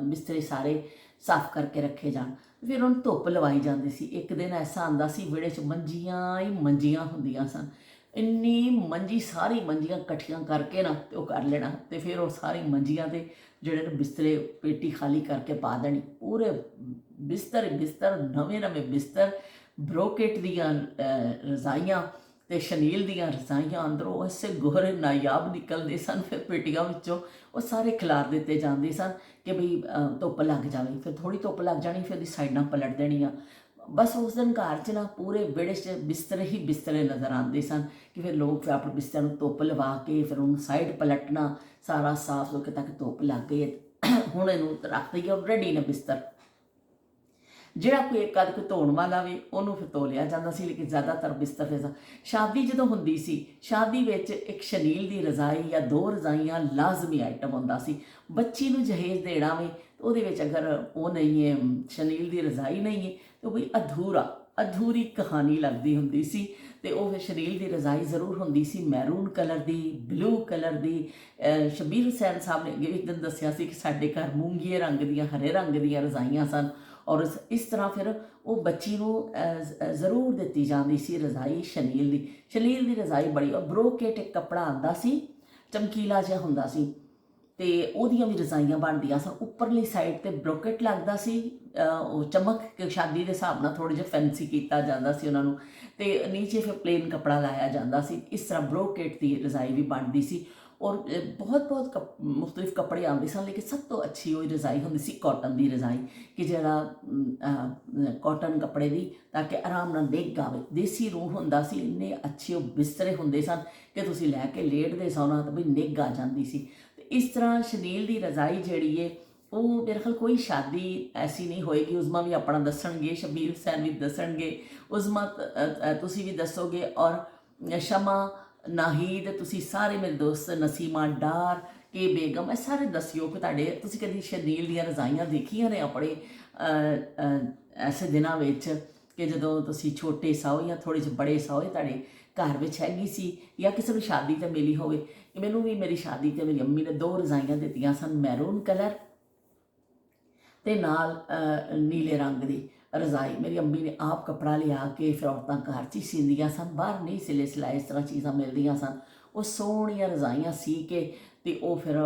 ਬਿਸਤਰੇ ਸਾਰੇ ਸਾਫ਼ ਕਰਕੇ ਰੱਖੇ ਜਾਣ। ਫਿਰ ਉਹਨੂੰ ਧੁੱਪ ਲਵਾਈ ਜਾਂਦੀ ਸੀ। ਇੱਕ ਦਿਨ ਐਸਾ ਆਉਂਦਾ ਸੀ ਵਿਹੜੇ 'ਚ ਮੰਜੀਆਂ ਹੀ ਮੰਜੀਆਂ ਹੁੰਦੀਆਂ ਸਨ, ਇੰਨੀ ਮੰਜੀ, ਸਾਰੀ ਮੰਜੀਆਂ ਇਕੱਠੀਆਂ ਕਰਕੇ ਨਾ ਤੇ ਉਹ ਕਰ ਲੈਣਾ, ਅਤੇ ਫਿਰ ਉਹ ਸਾਰੀ ਮੰਜੀਆਂ 'ਤੇ ਜਿਹੜੇ ਬਿਸਤਰੇ ਪੇਟੀ ਖਾਲੀ ਕਰਕੇ ਪਾ ਦੇਣੀ, ਪੂਰੇ ਬਿਸਤਰ ਨਵੇਂ ਬਿਸਤਰ, ਬਰੋਕੇਟ ਦੀਆਂ ਰਜ਼ਾਈਆਂ ਅਤੇ ਸ਼ਨੀਲ ਦੀਆਂ ਰਜ਼ਾਈਆਂ, ਅੰਦਰੋਂ ਐਸੇ ਗੋਹਰੇ ਨਾਯਾਬ ਨਿਕਲਦੇ ਸਨ। ਫਿਰ ਪੇਟੀਆਂ ਵਿੱਚੋਂ ਉਹ ਸਾਰੇ ਖਿਲਾਰ ਦਿੱਤੇ ਜਾਂਦੇ ਸਨ ਕਿ ਬਈ ਧੁੱਪ ਲੱਗ ਜਾਵੇ। ਫਿਰ ਥੋੜ੍ਹੀ ਧੁੱਪ ਲੱਗ ਜਾਣੀ, ਫਿਰ ਉਹਦੀ ਸਾਈਡਾਂ ਪਲਟ ਦੇਣੀਆਂ। ਬਸ ਉਸ ਦਿਨ ਘਰ 'ਚ ਨਾ ਪੂਰੇ ਵਿਹੜੇ 'ਚ ਬਿਸਤਰੇ ਹੀ ਬਿਸਤਰੇ ਨਜ਼ਰ ਆਉਂਦੇ ਸਨ, ਕਿ ਫਿਰ ਲੋਕ ਫਿਰ ਆਪਣੇ ਬਿਸਤਰਿਆਂ ਨੂੰ ਧੁੱਪ ਲਵਾ ਕੇ ਫਿਰ ਉਹਨੂੰ ਸਾਈਡ ਪਲਟਣਾ, ਸਾਰਾ ਸਾਫ਼ ਹੋ ਕੇ, ਤਾਂ ਕਿ ਧੁੱਪ ਲੱਗ ਗਈ ਹੁਣ ਇਹਨੂੰ ਰੱਖ ਦਈਏ ਔਰ ਰੈਡੀ ਨਾ ਬਿਸਤਰ। ਜਿਹੜਾ ਕੋਈ ਇੱਕ ਅੱਧ ਕੋਈ ਧੋਣ ਵਾਲਾ ਵੀ, ਉਹਨੂੰ ਫਿਰ ਧੋ ਲਿਆ ਜਾਂਦਾ ਸੀ, ਲੇਕਿਨ ਜ਼ਿਆਦਾਤਰ ਬਿਸਤਰ ਫਿਰ ਸ਼ਾਦੀ ਜਦੋਂ ਹੁੰਦੀ ਸੀ, ਸ਼ਾਦੀ ਵਿੱਚ ਇੱਕ ਸ਼ਨੀਲ ਦੀ ਰਜ਼ਾਈ ਜਾਂ 2 ਰਜ਼ਾਈਆਂ ਲਾਜ਼ਮੀ ਆਈਟਮ ਹੁੰਦਾ ਸੀ। ਬੱਚੀ ਨੂੰ ਜਹੇਜ਼ ਦੇਣਾ ਵੇ, ਉਹਦੇ ਵਿੱਚ ਅਗਰ ਉਹ ਨਹੀਂ ਹੈ, ਸ਼ਨੀਲ ਦੀ ਰਜ਼ਾਈ ਨਹੀਂ ਹੈ, ਤਾਂ ਕੋਈ ਅਧੂਰੀ ਕਹਾਣੀ ਲੱਗਦੀ ਹੁੰਦੀ ਸੀ। ਅਤੇ ਉਹ ਫਿਰ ਸ਼ਨੀਲ ਦੀ ਰਜ਼ਾਈ ਜ਼ਰੂਰ ਹੁੰਦੀ ਸੀ, ਮੈਰੂਨ ਕਲਰ ਦੀ, ਬਲੂ ਕਲਰ ਦੀ। ਸ਼ਬੀਰ ਹੁਸੈਨ ਸਾਹਿਬ ਨੇ ਇੱਕ ਦਿਨ ਦੱਸਿਆ ਸੀ ਕਿ ਸਾਡੇ ਘਰ ਮੂੰਗੀਏ ਰੰਗ ਦੀਆਂ, ਹਰੇ ਰੰਗ ਦੀਆਂ ਰਜ਼ਾਈਆਂ ਸਨ, ਔਰ ਇਸ ਤਰ੍ਹਾਂ ਫਿਰ ਉਹ ਬੱਚੀ ਨੂੰ ਜ਼ਰੂਰ ਦਿੱਤੀ ਜਾਂਦੀ ਸੀ ਰਜ਼ਾਈ ਸ਼ਨੀਲ ਦੀ ਰਜ਼ਾਈ ਬੜੀ। ਔਰ ਬਰੋਕੇਟ ਇੱਕ ਕੱਪੜਾ ਆਉਂਦਾ ਸੀ, ਚਮਕੀਲਾ ਜਿਹਾ ਹੁੰਦਾ ਸੀ, ਅਤੇ ਉਹਦੀਆਂ ਵੀ ਰਜ਼ਾਈਆਂ ਬਣਦੀਆਂ ਸਨ। ਉੱਪਰਲੀ ਸਾਈਡ 'ਤੇ ਬਰੋਕੇਟ ਲੱਗਦਾ ਸੀ, ਉਹ ਚਮਕ ਸ਼ਾਦੀ ਦੇ ਹਿਸਾਬ ਨਾਲ ਥੋੜ੍ਹਾ ਜਿਹਾ ਫੈਂਸੀ ਕੀਤਾ ਜਾਂਦਾ ਸੀ ਉਹਨਾਂ ਨੂੰ, ਅਤੇ ਨੀਚੇ ਫਿਰ ਪਲੇਨ ਕੱਪੜਾ ਲਾਇਆ ਜਾਂਦਾ ਸੀ। ਇਸ ਤਰ੍ਹਾਂ ਬਰੋਕੇਟ ਦੀ ਰਜ਼ਾਈ ਵੀ ਬਣਦੀ ਸੀ। ਔਰ ਬਹੁਤ ਮੁਖਤਲਿਫ ਕੱਪੜੇ ਆਉਂਦੇ ਸਨ, ਲੇਕਿਨ ਸਭ ਤੋਂ ਅੱਛੀ ਉਹ ਰਜ਼ਾਈ ਹੁੰਦੀ ਸੀ ਕਾਟਨ ਦੀ ਰਜ਼ਾਈ, ਕਿ ਜਿਹੜਾ ਕਾਟਨ ਕੱਪੜੇ ਦੀ, ਤਾਂ ਕਿ ਆਰਾਮ ਨਾਲ ਨਿੱਘ ਆਵੇ। ਦੇਸੀ ਰੂਹ ਹੁੰਦਾ ਸੀ, ਇੰਨੇ ਅੱਛੇ ਉਹ ਬਿਸਤਰੇ ਹੁੰਦੇ ਸਨ ਕਿ ਤੁਸੀਂ ਲੈ ਕੇ ਲੇਟਦੇ ਸੌਣਾ ਤਾਂ ਵੀ ਨਿੱਘ ਆ ਜਾਂਦੀ ਸੀ। ਅਤੇ ਇਸ ਤਰ੍ਹਾਂ ਸ਼ਨੀਲ ਦੀ ਰਜ਼ਾਈ ਜਿਹੜੀ ਹੈ, ਉਹ ਮੇਰੇ ਖਿਆਲ ਕੋਈ ਸ਼ਾਦੀ ਐਸੀ ਨਹੀਂ ਹੋਏਗੀ, ਉਜ਼ਮਾ ਵੀ ਆਪਣਾ ਦੱਸਣਗੇ, ਸ਼ਬੀਰ ਹੁਸੈਨ ਵੀ ਦੱਸਣਗੇ, ਉਜ਼ਮਾ ਤੁਸੀਂ ਵੀ ਦੱਸੋਗੇ, ਔਰ ਸ਼ਮਾ, ਨਾਹੀਦ, ਤੁਸੀਂ ਸਾਰੇ ਮੇਰੇ ਦੋਸਤ, ਨਸੀਮਾ ਡਾਰ, ਕੇ ਬੇਗਮ, ਇਹ ਸਾਰੇ ਦੱਸਿਓ ਕਿ ਤੁਸੀਂ ਕਦੀ ਸ਼ਨੀਲ ਦੀਆਂ ਰਜ਼ਾਈਆਂ ਦੇਖੀਆਂ ਨੇ ਆਪਣੇ ਐਸੇ ਦਿਨਾਂ ਵਿੱਚ, ਕਿ ਜਦੋਂ ਤੁਸੀਂ ਛੋਟੇ ਸੌ ਜਾਂ ਥੋੜ੍ਹੇ ਜਿਹੇ ਬੜੇ ਸੌ, ਤੁਹਾਡੇ ਘਰ ਵਿੱਚ ਹੈਗੀ ਸੀ, ਜਾਂ ਕਿਸੇ ਨੂੰ ਸ਼ਾਦੀ 'ਤੇ ਮਿਲੀ ਹੋਵੇ। ਮੈਨੂੰ ਵੀ ਮੇਰੀ ਸ਼ਾਦੀ 'ਤੇ ਮੇਰੀ ਅੰਮੀ ਨੇ 2 ਰਜ਼ਾਈਆਂ ਦਿੱਤੀਆਂ ਸਨ, ਮੈਰੂਨ ਕਲਰ ਅਤੇ ਨਾਲ ਨੀਲੇ ਰੰਗ ਦੀ ਰਜ਼ਾਈ। ਮੇਰੀ ਅੰਮੀ ਨੇ ਆਪ ਕੱਪੜਾ ਲਿਆ ਕੇ ਫਿਰ ਔਰਤਾਂ ਘਰ 'ਚ ਹੀ ਸੀਂਦੀਆਂ ਸਨ, ਬਾਹਰ ਨਹੀਂ ਸਿਲਾਏ, ਇਸ ਤਰ੍ਹਾਂ ਚੀਜ਼ਾਂ ਮਿਲਦੀਆਂ ਸਨ। ਉਹ ਸੋਹਣੀਆਂ ਰਜ਼ਾਈਆਂ ਸੀ ਕੇ, ਅਤੇ ਉਹ ਫਿਰ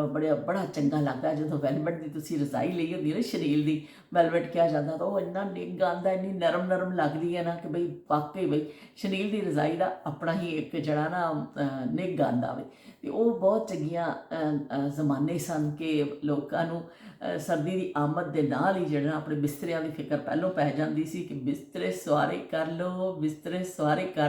ਬੜਾ ਚੰਗਾ ਲੱਗਦਾ ਜਦੋਂ ਵੈਲਵਟ ਦੀ ਤੁਸੀਂ ਰਜ਼ਾਈ ਲਈ ਹੁੰਦੀ ਨਾ, ਸ਼ਨੀਲ ਦੀ ਵੈਲਵਟ ਕਿਹਾ ਜਾਂਦਾ, ਤਾਂ ਉਹ ਇੰਨਾ ਨਿੱਘ ਆਉਂਦਾ, ਇੰਨੀ ਨਰਮ ਲੱਗਦੀ ਹੈ ਨਾ, ਕਿ ਬਈ ਵਾਕਈ ਬਈ ਸ਼ਨੀਲ ਦੀ ਰਜ਼ਾਈ ਦਾ ਆਪਣਾ ਹੀ ਇੱਕ ਜਿਹੜਾ ਨਾ ਨਿੱਘ ਆਉਂਦਾ ਵੇ। ਅਤੇ ਉਹ ਬਹੁਤ ਚੰਗੀਆਂ ਜ਼ਮਾਨੇ ਸਨ ਕਿ ਲੋਕਾਂ ਨੂੰ ਸਰਦੀ ਦੀ ਆਮਦ ਦੇ ਨਾਲ ਹੀ ਜਿਹੜਾ ਆਪਣੇ ਬਿਸਤਰਿਆਂ ਦੀ ਫਿਕਰ ਪਹਿਲੋਂ ਪੈ ਜਾਂਦੀ ਸੀ, ਕਿ ਬਿਸਤਰੇ ਸਵਾਰੇ ਕਰ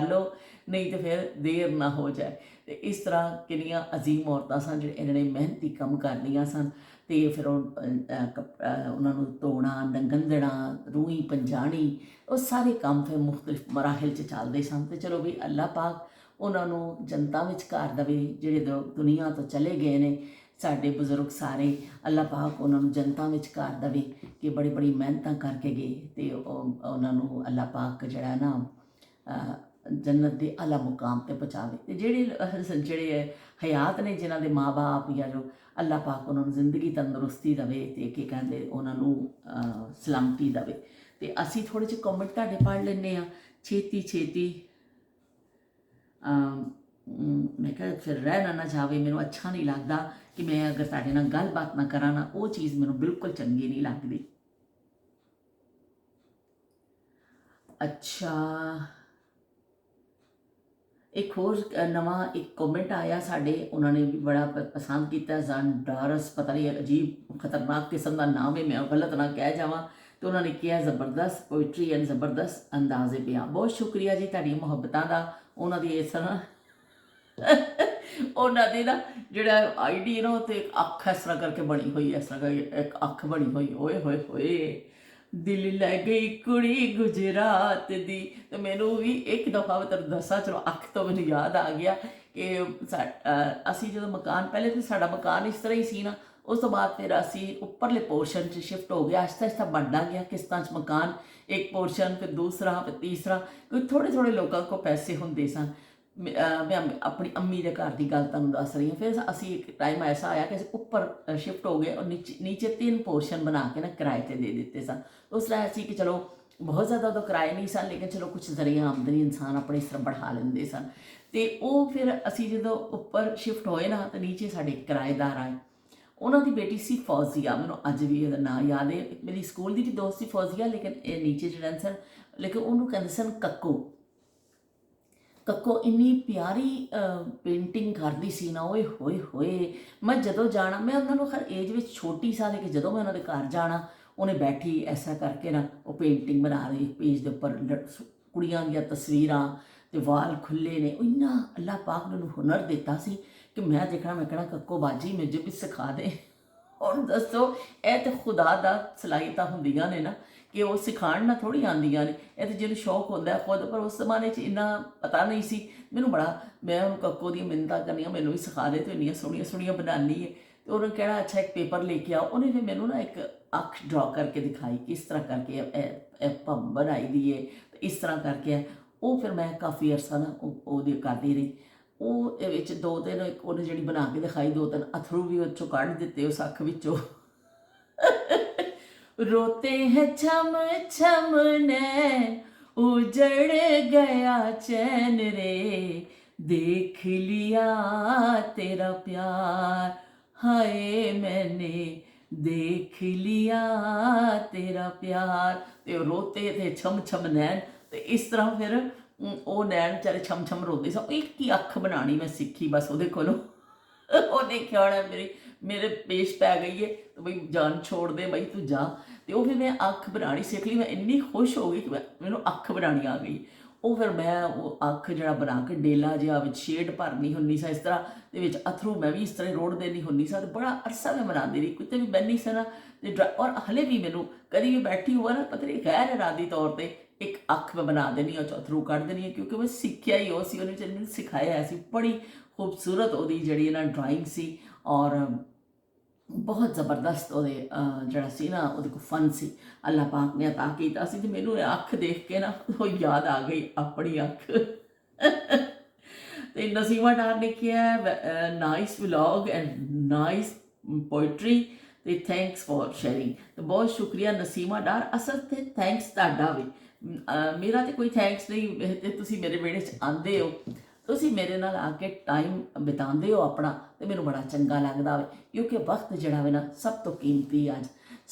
ਲਓ, ਨਹੀਂ ਤਾਂ ਫਿਰ ਦੇਰ ਨਾ ਹੋ ਜਾਏ। ਅਤੇ ਇਸ ਤਰ੍ਹਾਂ ਕਿੰਨੀਆਂ ਅਜ਼ੀਮ ਔਰਤਾਂ ਸਨ ਜਿਹੜੇ ਇੰਨੇ ਮਿਹਨਤੀ ਕੰਮ ਕਰਦੀਆਂ ਸਨ। ਤੇ ਫਿਰ ਉਹਨਾਂ ਨੂੰ ਧੋਣਾ, ਡੰਗਣ ਦੇਣਾ, ਰੂਈ ਪੰਜਾਣੀ, ਉਹ ਸਾਰੇ ਕੰਮ ਫਿਰ ਮੁਖਤਲਿਫ ਮਰਾਹਿਲ 'ਚ ਚੱਲਦੇ ਸਨ। ਤੇ ਚਲੋ ਵੀ ਅੱਲਾਹ ਪਾਕ ਉਹਨਾਂ ਨੂੰ ਜਨਤਾ ਵਿੱਚ ਘਰ ਦੇਵੇ, ਜਿਹੜੇ ਦੁਨੀਆ ਤੋਂ ਚਲੇ ਗਏ ਨੇ ਸਾਡੇ ਬਜ਼ੁਰਗ ਸਾਰੇ, ਅੱਲਾਹ ਪਾਕ ਉਹਨਾਂ ਨੂੰ ਜਨਤਾ ਵਿੱਚ ਘਰ ਦੇਵੇ ਕਿ ਬੜੀ ਬੜੀ ਮਿਹਨਤਾਂ ਕਰਕੇ ਗਏ, ਤੇ ਉਹਨਾਂ ਨੂੰ ਅੱਲਾਹ ਪਾਕ ਜਿਹੜਾ ਨਾ ਜੰਨਤ ਦੇ ਆਲਾ ਮੁਕਾਮ ਤੇ ਪਹੁੰਚਾਵੇ। ਤੇ ਜਿਹੜੇ ਹਯਾਤ ਨੇ ਜਿਨ੍ਹਾਂ ਦੇ ਮਾਂ ਬਾਪ ਜਾਂ ਜੋ, ਅੱਲਾਹ ਪਾਕ ਉਹਨਾਂ ਨੂੰ ਜ਼ਿੰਦਗੀ ਤੰਦਰੁਸਤੀ ਦੇਵੇ ਤੇ ਕੀ ਕਹਿੰਦੇ ਉਹਨਾਂ ਨੂੰ ਸਲਾਮਤੀ ਦੇਵੇ। ਤੇ ਅਸੀਂ ਥੋੜ੍ਹੇ ਜਿਹੇ ਕਮੈਂਟ ਤੁਹਾਡੇ ਪੜ੍ਹ ਲੈਂਦੇ ਹਾਂ ਛੇਤੀ। ਮੈਂ ਕਿਹਾ ਫਿਰ ਰਹਿ ਨਾ ਜਾਵੇ, ਮੈਨੂੰ ਅੱਛਾ ਨਹੀਂ ਲੱਗਦਾ ਕਿ ਮੈਂ ਅਗਰ ਤੁਹਾਡੇ ਨਾਲ ਗੱਲਬਾਤ ਨਾ ਕਰਾਂ ਨਾ, ਉਹ ਚੀਜ਼ ਮੈਨੂੰ ਬਿਲਕੁਲ ਚੰਗੀ ਨਹੀਂ ਲੱਗਦੀ। ਅੱਛਾ, ਇੱਕ ਹੋਰ ਨਵਾਂ ਇੱਕ ਕਮੈਂਟ ਆਇਆ ਸਾਡੇ, ਉਹਨਾਂ ਨੇ ਵੀ ਬੜਾ ਪਸੰਦ ਕੀਤਾ, ਜ਼ੰਡਾਰਸ ਪਤਾ ਨਹੀਂ ਅਜੀਬ ਖਤਰਨਾਕ ਕਿਸਮ ਦਾ ਨਾਮ ਹੈ, ਮੈਂ ਗਲਤ ਨਾ ਕਹਿ ਜਾਵਾਂ। ਤੇ ਉਹਨਾਂ ਨੇ ਕਿਹਾ ਜ਼ਬਰਦਸਤ ਪੋਇਟਰੀ ਐਂਡ ਜ਼ਬਰਦਸਤ ਅੰਦਾਜ਼ੇ ਬਿਆਨ। ਬਹੁਤ ਸ਼ੁਕਰੀਆ ਜੀ ਤੁਹਾਡੀ ਮੁਹੱਬਤਾਂ ਦਾ। ਉਹਨਾਂ ਦੀ ਇਸ ਤਰ੍ਹਾਂ ਉਹਨਾਂ ਦੀ ਨਾ ਜਿਹੜਾ ਆਈਡੀ ਨਾ, ਉਹ ਤੇ ਇੱਕ ਅੱਖ ਇਸ ਤਰ੍ਹਾਂ ਕਰਕੇ ਬਣੀ ਹੋਈ, ਇਸ ਤਰ੍ਹਾਂ ਕਰਕੇ ਇੱਕ ਅੱਖ ਬਣੀ ਹੋਈ, ਓਏ ਹੋਏ ਹੋਏ ਦਿਲ ਲੈ ਗਈ ਕੁੜੀ ਗੁਜਰਾਤ ਦੀ। ਤੇ ਮੈਨੂੰ ਵੀ ਇੱਕ ਦਫਾ ਮੈਂ ਤੁਹਾਨੂੰ ਦੱਸਾਂ, ਚਲੋ ਅੱਖ ਤੋਂ ਮੈਨੂੰ ਯਾਦ ਆ ਗਿਆ ਕਿ ਅਸੀਂ ਜਦੋਂ ਮਕਾਨ, ਪਹਿਲੇ ਤਾਂ ਸਾਡਾ ਮਕਾਨ ਇਸ ਤਰ੍ਹਾਂ ਹੀ ਸੀ ਨਾ, ਉਸ ਤੋਂ ਬਾਅਦ ਫਿਰ ਅਸੀਂ ਉੱਪਰਲੇ ਪੋਰਸ਼ਨ 'ਚ ਸ਼ਿਫਟ ਹੋ ਗਿਆ, ਆਹਿਸਤਾ ਬਣਦਾ ਗਿਆ ਕਿਸ਼ਤਾਂ 'ਚ ਮਕਾਨ, ਇੱਕ ਪੋਰਸ਼ਨ ਫਿਰ ਦੂਸਰਾ ਫਿਰ ਤੀਸਰਾ, ਕਿਉਂਕਿ ਥੋੜ੍ਹੇ ਲੋਕਾਂ ਕੋਲ ਪੈਸੇ ਹੁੰਦੇ ਸਨ। ਮੈਂ ਆਪਣੀ ਅੰਮੀ ਦੇ ਘਰ ਦੀ ਗੱਲ ਤੁਹਾਨੂੰ ਦੱਸ ਰਹੀ ਹਾਂ। ਫਿਰ ਅਸੀਂ ਇੱਕ ਟਾਈਮ ਐਸਾ ਆਇਆ ਕਿ ਅਸੀਂ ਉੱਪਰ ਸ਼ਿਫਟ ਹੋ ਗਏ, ਔਰ ਨੀਚੇ 3 ਪੋਰਸ਼ਨ ਬਣਾ ਕੇ ਨਾ ਕਿਰਾਏ 'ਤੇ ਦੇ ਦਿੱਤੇ ਸਨ। ਉਸ ਤਰ੍ਹਾਂ ਸੀ ਕਿ ਚਲੋ ਬਹੁਤ ਜ਼ਿਆਦਾ ਉਦੋਂ ਕਿਰਾਏ ਨਹੀਂ ਸਨ, ਲੇਕਿਨ ਚਲੋ ਕੁਛ ਜ਼ਰੀਆ ਆਮਦਨੀ ਇਨਸਾਨ ਆਪਣੇ ਇਸ ਤਰ੍ਹਾਂ बढ़ा ਲੈਂਦੇ ਸਨ। ਤੇ ਉਹ ਫਿਰ ਅਸੀਂ ਜਦੋਂ ਉੱਪਰ ਸ਼ਿਫਟ ਹੋਏ ਨਾ, ਤਾਂ ਨੀਚੇ ਸਾਡੇ ਕਿਰਾਏਦਾਰ ਆਏ, ਉਹਨਾਂ ਦੀ ਬੇਟੀ ਸੀ ਫੌਜ਼ੀਆ, ਮੈਨੂੰ ਅੱਜ ਵੀ ਇਹਦਾ ਨਾਂ ਯਾਦ ਹੈ। ਮੇਰੀ ਸਕੂਲ ਦੀ ਵੀ ਦੋਸਤ ਸੀ ਫੌਜ਼ੀਆ, ਲੇਕਿਨ ਇਹ ਨੀਚੇ ਜਿਹੜਾ ਸਨ, ਲੇਕਿਨ ਉਹਨੂੰ ਕਹਿੰਦੇ ਸਨ ਕੱਕੋ। ਇੰਨੀ ਪਿਆਰੀ ਪੇਂਟਿੰਗ ਕਰਦੀ ਸੀ ਨਾ, ਓਏ ਹੋਏ ਹੋਏ। ਮੈਂ ਜਦੋਂ ਜਾਣਾ, ਮੈਂ ਉਹਨਾਂ ਨੂੰ ਹਰ ਏਜ ਵਿੱਚ ਛੋਟੀ ਸਾਂ, ਲੇਕਿਨ ਜਦੋਂ ਮੈਂ ਉਹਨਾਂ ਦੇ ਘਰ ਜਾਣਾ, ਉਹਨੇ ਬੈਠੀ ਐਸਾ ਕਰਕੇ ਨਾ ਉਹ ਪੇਂਟਿੰਗ ਬਣਾ ਰਹੀ, ਪੇਜ ਦੇ ਉੱਪਰ ਕੁੜੀਆਂ ਦੀਆਂ ਤਸਵੀਰਾਂ, ਤੇ ਵਾਲ ਖੁੱਲੇ ਨੇ। ਉਹ ਇੰਨਾ ਅੱਲਾਹ ਪਾਕ ਨੇ ਉਹਨੂੰ ਹੁਨਰ ਦਿੱਤਾ ਸੀ ਕਿ ਮੈਂ ਦੇਖਣਾ, ਮੈਂ ਕਹਿਣਾ ਕੱਕੋ ਬਾਜੀ ਮੈਨੂੰ ਵੀ ਸਿਖਾ ਦੇ। ਹੁਣ ਦੱਸੋ, ਇਹ ਤਾਂ ਖੁਦਾ ਦਾ ਸਲਾਹੀਤਾਂ ਹੁੰਦੀਆਂ ਨੇ ਨਾ, ਕਿ ਉਹ ਸਿਖਾਉਣ ਨਾਲ ਥੋੜ੍ਹੀ ਆਉਂਦੀਆਂ ਨੇ, ਇਹ ਤਾਂ ਜਿਹਨੂੰ ਸ਼ੌਕ ਹੁੰਦਾ ਖੁਦ। ਪਰ ਉਸ ਜ਼ਮਾਨੇ 'ਚ ਇੰਨਾ ਪਤਾ ਨਹੀਂ ਸੀ ਮੈਨੂੰ। ਮੈਂ ਉਹਨੂੰ ਕੱਕੋ ਦੀਆਂ ਮਿੰਨਤਾਂ ਕਰਨੀਆਂ, ਮੈਨੂੰ ਵੀ ਸਿਖਾ ਦੇ, ਤੇ ਇੰਨੀਆਂ ਸੋਹਣੀਆਂ ਬਣਾਉਂਦੀ ਹੈ। ਤੇ ਉਹਨੂੰ ਕਹਿਣਾ ਅੱਛਾ ਇੱਕ ਪੇਪਰ ਲੈ ਕੇ ਆਓ। ਉਹਨੇ ਫਿਰ ਮੈਨੂੰ ਨਾ ਇੱਕ ਅੱਖ ਡਰਾ ਕਰਕੇ ਦਿਖਾਈ, ਕਿਸ ਤਰ੍ਹਾਂ ਕਰਕੇ ਇਹ ਭੰਮ ਬਣਾਈ ਦੀ ਹੈ, ਇਸ ਤਰ੍ਹਾਂ ਕਰਕੇ। ਉਹ ਫਿਰ ਮੈਂ ਕਾਫੀ ਅਰਸਾ ਨਾ ਉਹਦੀ ਕਰਦੀ ਰਹੀ। ਉਹ ਇਹ ਵਿੱਚ 2-3 ਉਹਨੇ ਜਿਹੜੀ ਬਣਾ ਕੇ ਦਿਖਾਈ, 2-3 ਅਥਰੂ ਵੀ ਉਹ 'ਚੋਂ ਕੱਢ ਦਿੱਤੇ ਉਸ ਅੱਖ ਵਿੱਚੋਂ। रोते हैं छम छम नैन उजड़ गया चैन रे, देख लिया तेरा प्यार, हाय मैंने देख लिया तेरा प्यार। ਤੇ ਰੋਤੇ ਤੇ ਛਮ ਛਮ ਨੈਣ, ਤੇ ਇਸ ਤਰ੍ਹਾਂ ਫਿਰ ਉਹ ਨੈਣ ਵਿਚਾਰੇ ਛਮ ਛਮ ਰੋਂਦੇ ਸਨ। ਇੱਕ ਹੀ ਅੱਖ ਬਣਾਉਣੀ ਮੈਂ ਸਿੱਖੀ ਬਸ ਉਹਦੇ ਕੋਲੋਂ। ਉਹ ਦੇਖਿਆ ਹੋਣਾ ਮੇਰੇ ਪੇਸ਼ ਪੈ ਗਈ ਹੈ, ਤੇ ਬਈ ਜਾਨ ਛੋੜ ਦੇ ਬਈ ਤੂੰ ਜਾ। ਤੇ ਉਹ ਫਿਰ ਮੈਂ ਅੱਖ ਬਣਾਉਣੀ ਸਿੱਖ ਲਈ। ਮੈਂ ਇੰਨੀ ਖੁਸ਼ ਹੋ ਗਈ ਕਿ ਮੈਨੂੰ ਅੱਖ ਬਣਾਉਣੀ ਆ ਗਈ। ਉਹ ਫਿਰ ਮੈਂ ਉਹ ਅੱਖ ਜਿਹੜਾ ਬਣਾ ਕੇ ਡੇਲਾ ਜਿਹਾ ਵਿੱਚ ਸ਼ੇਡ ਭਰਨੀ ਹੁੰਦੀ ਸੀ, ਇਸ ਤਰ੍ਹਾਂ ਦੇ ਵਿੱਚ ਅਥਰੂ ਮੈਂ ਵੀ ਇਸ ਤਰ੍ਹਾਂ ਰੋੜ ਦੇਣੀ ਹੁੰਦੀ ਸੀ। ਅਤੇ ਬੜਾ ਅਰਸਾ ਮੈਂ ਬਣਾਉਂਦੀ ਰਹੀ, ਕਿਤੇ ਵੀ ਬਹਿੰਦੀ ਸੀ ਨਾ, ਤੇ ਔਰ ਹਲੇ ਵੀ ਮੈਨੂੰ ਕਦੀ ਵੀ ਬੈਠੀ ਹੋਆ ਨਾ, ਪਤਾ ਨਹੀਂ ਗੈਰ ਇਰਾਦੀ ਤੌਰ 'ਤੇ ਇੱਕ ਅੱਖ ਮੈਂ ਬਣਾ ਦੇਣੀ, ਉਹ 'ਚ ਅਥਰੂ ਕੱਢ ਦੇਣੀ ਹੈ, ਕਿਉਂਕਿ ਮੈਂ ਸਿੱਖਿਆ ਹੀ ਉਹ ਸੀ, ਉਹਨੇ ਵਿਚਾਰੀ ਮੈਨੂੰ ਸਿਖਾਇਆ ਸੀ। ਬੜੀ ਖੂਬਸੂਰਤ ਉਹਦੀ ਜਿਹੜੀ ਨਾ ਡਰਾਇੰਗ ਸੀ, ਔਰ ਬਹੁਤ ਜ਼ਬਰਦਸਤ ਉਹਦੇ ਜਿਹੜਾ ਸੀ ਨਾ ਉਹਦੇ ਕੋਲ ਫਨ ਸੀ, ਅੱਲਾਹ ਪਾਕ ਨੇ ਅਤਾ ਕੀਤਾ ਸੀ। ਤੇ ਮੈਨੂੰ ਇਹ ਅੱਖ ਦੇਖ ਕੇ ਨਾ ਉਹ ਯਾਦ ਆ ਗਈ ਆਪਣੀ ਅੱਖ। ਤੇ ਨਸੀਮਾ ਡਾਰ ਨੇ ਕਿਹਾ nice vlog and nice poetry, ਤੇ ਥੈਂਕਸ ਫॉर ਸ਼ੇਅਰਿੰਗ। ਤੇ ਬਹੁਤ ਸ਼ੁਕਰੀਆ ਨਸੀਮਾ ਡਾਰ। ਅਸਲ ਤੇ ਥੈਂਕਸ ਤੁਹਾਡਾ ਵੀ, ਮੇਰਾ ਤੇ ਕੋਈ ਥੈਂਕਸ ਨਹੀਂ। ਤੇ ਤੁਸੀਂ ਮੇਰੇ ਵਿਹੜੇ 'ਚ ਆਉਂਦੇ ਹੋ, ਤੁਸੀਂ ਮੇਰੇ ਨਾਲ ਆ ਕੇ ਟਾਈਮ ਬਿਤਾਉਂਦੇ ਹੋ ਆਪਣਾ, ਤੇ ਮੈਨੂੰ ਬੜਾ ਚੰਗਾ ਲੱਗਦਾ ਵੇ। ਕਿਉਂਕਿ ਵਕਤ ਜਿਹੜਾ ਵੇ ਨਾ ਸਭ ਤੋਂ ਕੀਮਤੀ ਅੱਜ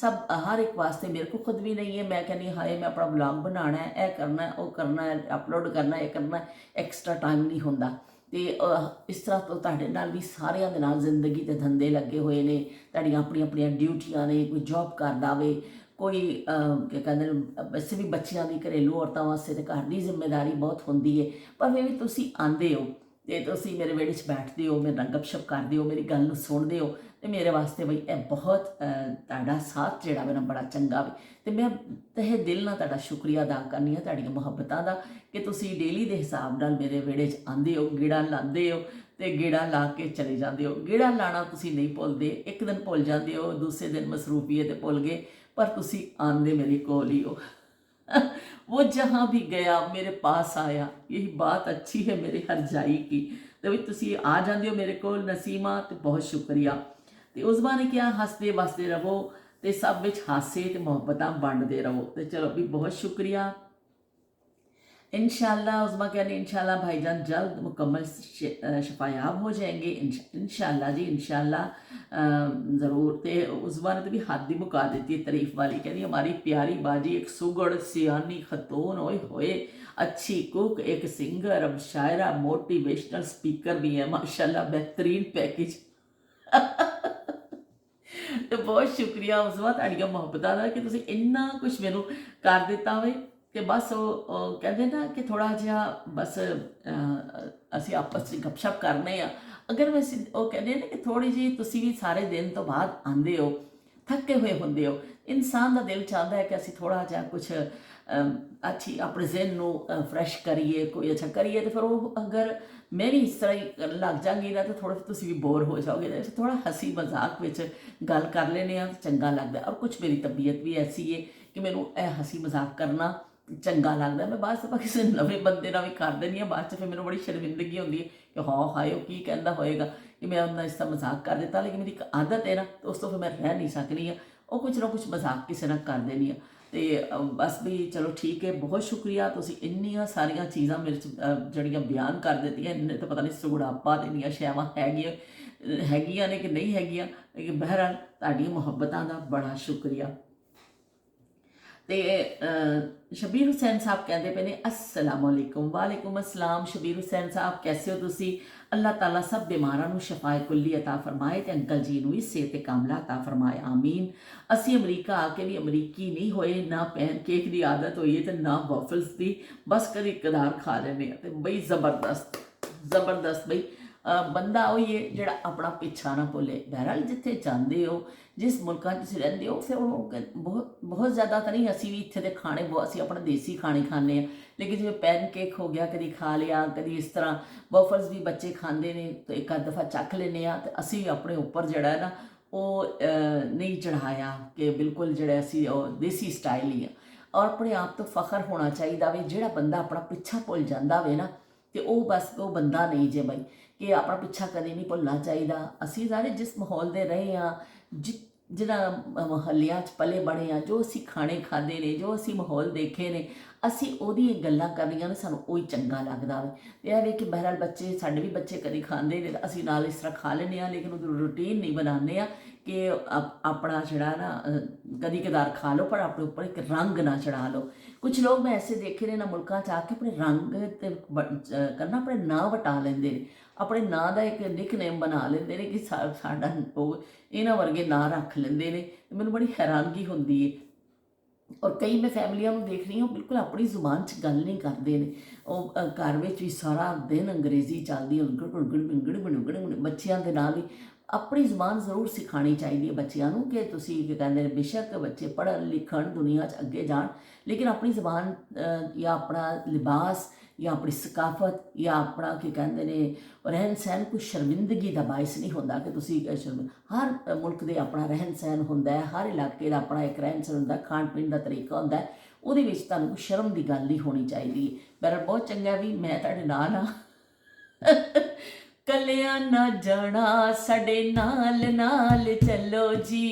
ਹਰ ਇੱਕ ਵਾਸਤੇ। ਮੇਰੇ ਕੋਲ ਖੁਦ ਵੀ ਨਹੀਂ ਹੈ, ਮੈਂ ਕਹਿੰਦੀ ਹਾਏ ਮੈਂ ਆਪਣਾ ਵਲੌਗ ਬਣਾਉਣਾ ਹੈ, ਇਹ ਕਰਨਾ ਹੈ, ਉਹ ਕਰਨਾ ਹੈ, ਅਪਲੋਡ ਕਰਨਾ, ਇਹ ਕਰਨਾ, ਐਕਸਟਰਾ ਟਾਈਮ ਨਹੀਂ ਹੁੰਦਾ। ਤੇ ਇਸ ਤਰ੍ਹਾਂ ਤੋਂ ਤੁਹਾਡੇ ਨਾਲ ਵੀ ਸਾਰਿਆਂ ਦੇ ਨਾਲ ਜ਼ਿੰਦਗੀ ਦੇ ਧੰਦੇ ਲੱਗੇ ਹੋਏ ਨੇ, ਤੁਹਾਡੀਆਂ ਆਪਣੀਆਂ ਡਿਊਟੀਆਂ ਨੇ। ਕੋਈ ਜੋਬ ਕਰਦਾ ਵੇ, ਕੋਈ ਕੀ ਕਹਿੰਦੇ ਨੇ, ਵੈਸੇ ਵੀ ਬੱਚਿਆਂ ਦੀ, ਘਰੇਲੂ ਔਰਤਾਂ ਵਾਸਤੇ ਤੇ ਘਰ ਦੀ ਜ਼ਿੰਮੇਵਾਰੀ ਬਹੁਤ ਹੁੰਦੀ ਹੈ। ਪਰ ਫਿਰ ਵੀ ਤੁਸੀਂ ਆਉਂਦੇ ਹੋ, ਤੇ ਤੁਸੀਂ ਮੇਰੇ ਵਿਹੜੇ 'ਚ ਬੈਠਦੇ ਹੋ, ਮੇਰੇ ਨਾਲ ਗੱਪਸ਼ਪ ਕਰਦੇ ਹੋ, ਮੇਰੀ ਗੱਲ ਨੂੰ ਸੁਣਦੇ ਹੋ, ਤੇ ਮੇਰੇ ਵਾਸਤੇ ਬਈ ਇਹ ਬਹੁਤ ਤੁਹਾਡਾ ਸਾਥ ਜਿਹੜਾ ਵਾ ਨਾ ਬੜਾ ਚੰਗਾ ਵੇ। ਤੇ ਮੈਂ ਤਹਿ ਦਿਲ ਨਾਲ ਤੁਹਾਡਾ ਸ਼ੁਕਰੀਆ ਅਦਾ ਕਰਨੀ ਆ ਤੁਹਾਡੀਆਂ ਮੁਹੱਬਤਾਂ ਦਾ ਕਿ ਤੁਸੀਂ ਡੇਲੀ ਦੇ ਹਿਸਾਬ ਨਾਲ ਮੇਰੇ ਵਿਹੜੇ 'ਚ ਆਉਂਦੇ ਹੋ, ਗੇੜਾ ਲਾਉਂਦੇ ਹੋ ਤੇ ਗੇੜਾ ਲਾ ਕੇ ਚਲੇ ਜਾਂਦੇ ਹੋ। ਗੇੜਾ ਲਾਣਾ ਤੁਸੀਂ ਨਹੀਂ ਭੁੱਲਦੇ, ਇੱਕ ਦਿਨ ਭੁੱਲ ਜਾਂਦੇ ਹੋ, ਦੂਸਰੇ ਦਿਨ ਮਸਰੂਫੀਅਤ ਤੇ ਭੁੱਲ ਗਏ, ਪਰ ਤੁਸੀਂ ਆਉਂਦੇ ਮੇਰੇ ਕੋਲ ही हो। वो जहाँ भी गया मेरे पास आया, यही बात अच्छी है मेरे हर जाई की। तो भी तुसी आ जाते हो मेरे को नसीमा, तो बहुत शुक्रिया। तो उस बार ने क्या हसते वसते रहो तो सब विच हासे तो मुहब्बत वंडते रहो। तो चलो भी बहुत शुक्रिया। इंशाल्लाह उस्मा कहने इंशाल्लाह भाईजान जल्द मुकम्मल शफायाब हो जाएंगे इंशाल्लाह जी, इंशाल्लाह ज़रूर। तो उस्मा ने तो भी हद ही मुका देती है तारीफ वाली, कहती हमारी प्यारी बाजी एक सुगड़ सियानी खतून होए होए, अच्छी कुक, एक सिंगर, अब शायरा, मोटिवेशनल स्पीकर भी है माशाल्लाह, बेहतरीन पैकेज। तो बहुत शुक्रिया उस्मा तुहाड़ियां मुहब्बतां दा कि तुसीं इन्ना कुछ मैनूं कर दिता होवे कि बस वो कहते ना कि थोड़ा जिहा बस असी आपस में गपशप करने आ। अगर मैं वो कहते ना कि थोड़ी जी तुसी भी सारे दिन तो बाद आंदे हो, थके हुए होंदे हो, इंसान का दिल चाहता है कि असी थोड़ा जिहा कुछ अच्छी अपने जहन नूं फ्रैश करिए, कोई अच्छा करिए। तो फिर वो अगर मैं भी इस तरह ही लग जाऊँगी ना तो थोड़ा तुसी भी बोर हो जाओगे। तो थोड़ा हंसी मजाक विच गल कर लेने आ तो चंगा लगता है। और कुछ मेरी तबीयत भी ऐसी है कि मैनूं हंसी मजाक करना चंगा लगता। मैं बाद दफा किसी नवे बंदे नाल भी कर देनी हाँ, बाद फिर मैंने बड़ी शर्मिंदगी होती है कि हाँ हाए वो की कहता होएगा कि मैं उन्हें इसका मजाक कर दिता। लेकिन मेरी एक आदत है ना, तो उस तो फिर मैं रह नहीं सकनी है, वो कुछ ना कुछ मजाक किसी ने कर देनी है। तो बस भी चलो ठीक है, बहुत शुक्रिया। तुसीं इन्नियां सारियां चीज़ां मेरे जड़ियां बयान कर दित्तियां, इन्ने तो पता नहीं सुगड़ापा देनियां शैवां हैगियां ने कि नहीं हैगियां, लेकिन बहरहाल तुहाडीआं मुहब्बतां दा बड़ा शुक्रिया। तो शबीर हुसैन साहब कहते पे ने अस्सलाम वालेकुम। वालेकुम अस्सलाम शबीर हुसैन साहब, कैसे हो तुसी? अल्लाह ताला सब बीमारां नूं शफाए कुल्ली अता फरमाए ते अंकल जी नूं भी सेहत कामला अता फरमाए, आमीन। असी अमरीका आके भी अमरीकी नहीं होए, ना पैन केक की आदत होई है तो ना वॉफल्स की, बस कभी कदार खा लेने ते बई जबरदस्त जबरदस्त बई बंदा वो है जोड़ा अपना पिछा ना भुले। बहरहाल जिथे जाते हो, जिस मुल्क रहते हो, फिर बहुत बहुत ज़्यादा तो नहीं, असी भी इतने के खाने बहुत असी अपने देसी खाने खाने, लेकिन जिवें पैन केक हो गया कभी खा लिया, कभी इस तरह वॉफल्स भी बच्चे खाते हैं तो एक आध दफ़ा चख लेने। तो असी अपने उपर जड़ा है ना वो नहीं चढ़ाया कि बिल्कुल जड़ा असी देसी स्टाइल ही है। और अपने आप तो फखर होना चाहिए वे, जोड़ा बंदा अपना पिछा भुल जाता वे ना तो वो बस वो बंदा नहीं जे बई कि अपना पिछा कदे नहीं भुलना चाहिए। असी सारे जिस माहौल दे रहे हाँ, जिन्हां महल्लियां च पले बड़े हाँ, जो असी खाने खाधे ने, जो असी माहौल देखे ने, असी ओदी गल्लां करनियां ने, सानूं ओही चंगा लगदा वे। ते इह वे कि बहरहाल बच्चे साडे भी बच्चे कदी खांदे ने, असी नाल इस तरह खा लैंदे आं, लेकिन उहदी रूटीन नहीं बनाने आ कि अपना जिहड़ा ना कदी कदार खा लो, पर अपने उपर एक रंग ना चढ़ा लो। कुछ लोग मैं ऐसे देखे ने ना मुल्कां च आके अपने रंग ते करना अपने नां वटा लेंदे ने, अपने नां दा एक निकनेम बना लेंदे ने कि साडा इन्हां वर्गे नां रख लेंदे ने। मैनूं बड़ी हैरानगी हुंदी है। और कई मैं फैमिलियां नूं देख रही हूँ बिल्कुल अपनी जुबान च गल नहीं करते हैं, घर में भी सारा दिन अंग्रेजी चलती है, बच्चों के नाल भी अपनी जुबान जरूर सिखानी चाहिए बच्चों को कि तुसी कहते हैं बेशक बच्चे पढ़न लिखन दुनिया च अगे जान, लेकिन अपनी जुबान या अपना लिबास या अपनी सकाफत या अपना की कहते हैं रहन सहन कोई शर्मिंदगी का बायस नहीं होता कि तुसी हर मुल्क के अपना रहन सहन होंदा है, हर इलाके का अपना एक रहन सहन होंदा, खाण पीण का तरीका होंदा है, उहदे विच तुहानूं कोई शर्म की गल नहीं होनी चाहिए। मेरा बहुत चंगा भी मैं तुहाडे नाल हाँ। कलिया ना जाना साडे नाल नाल चलो जी,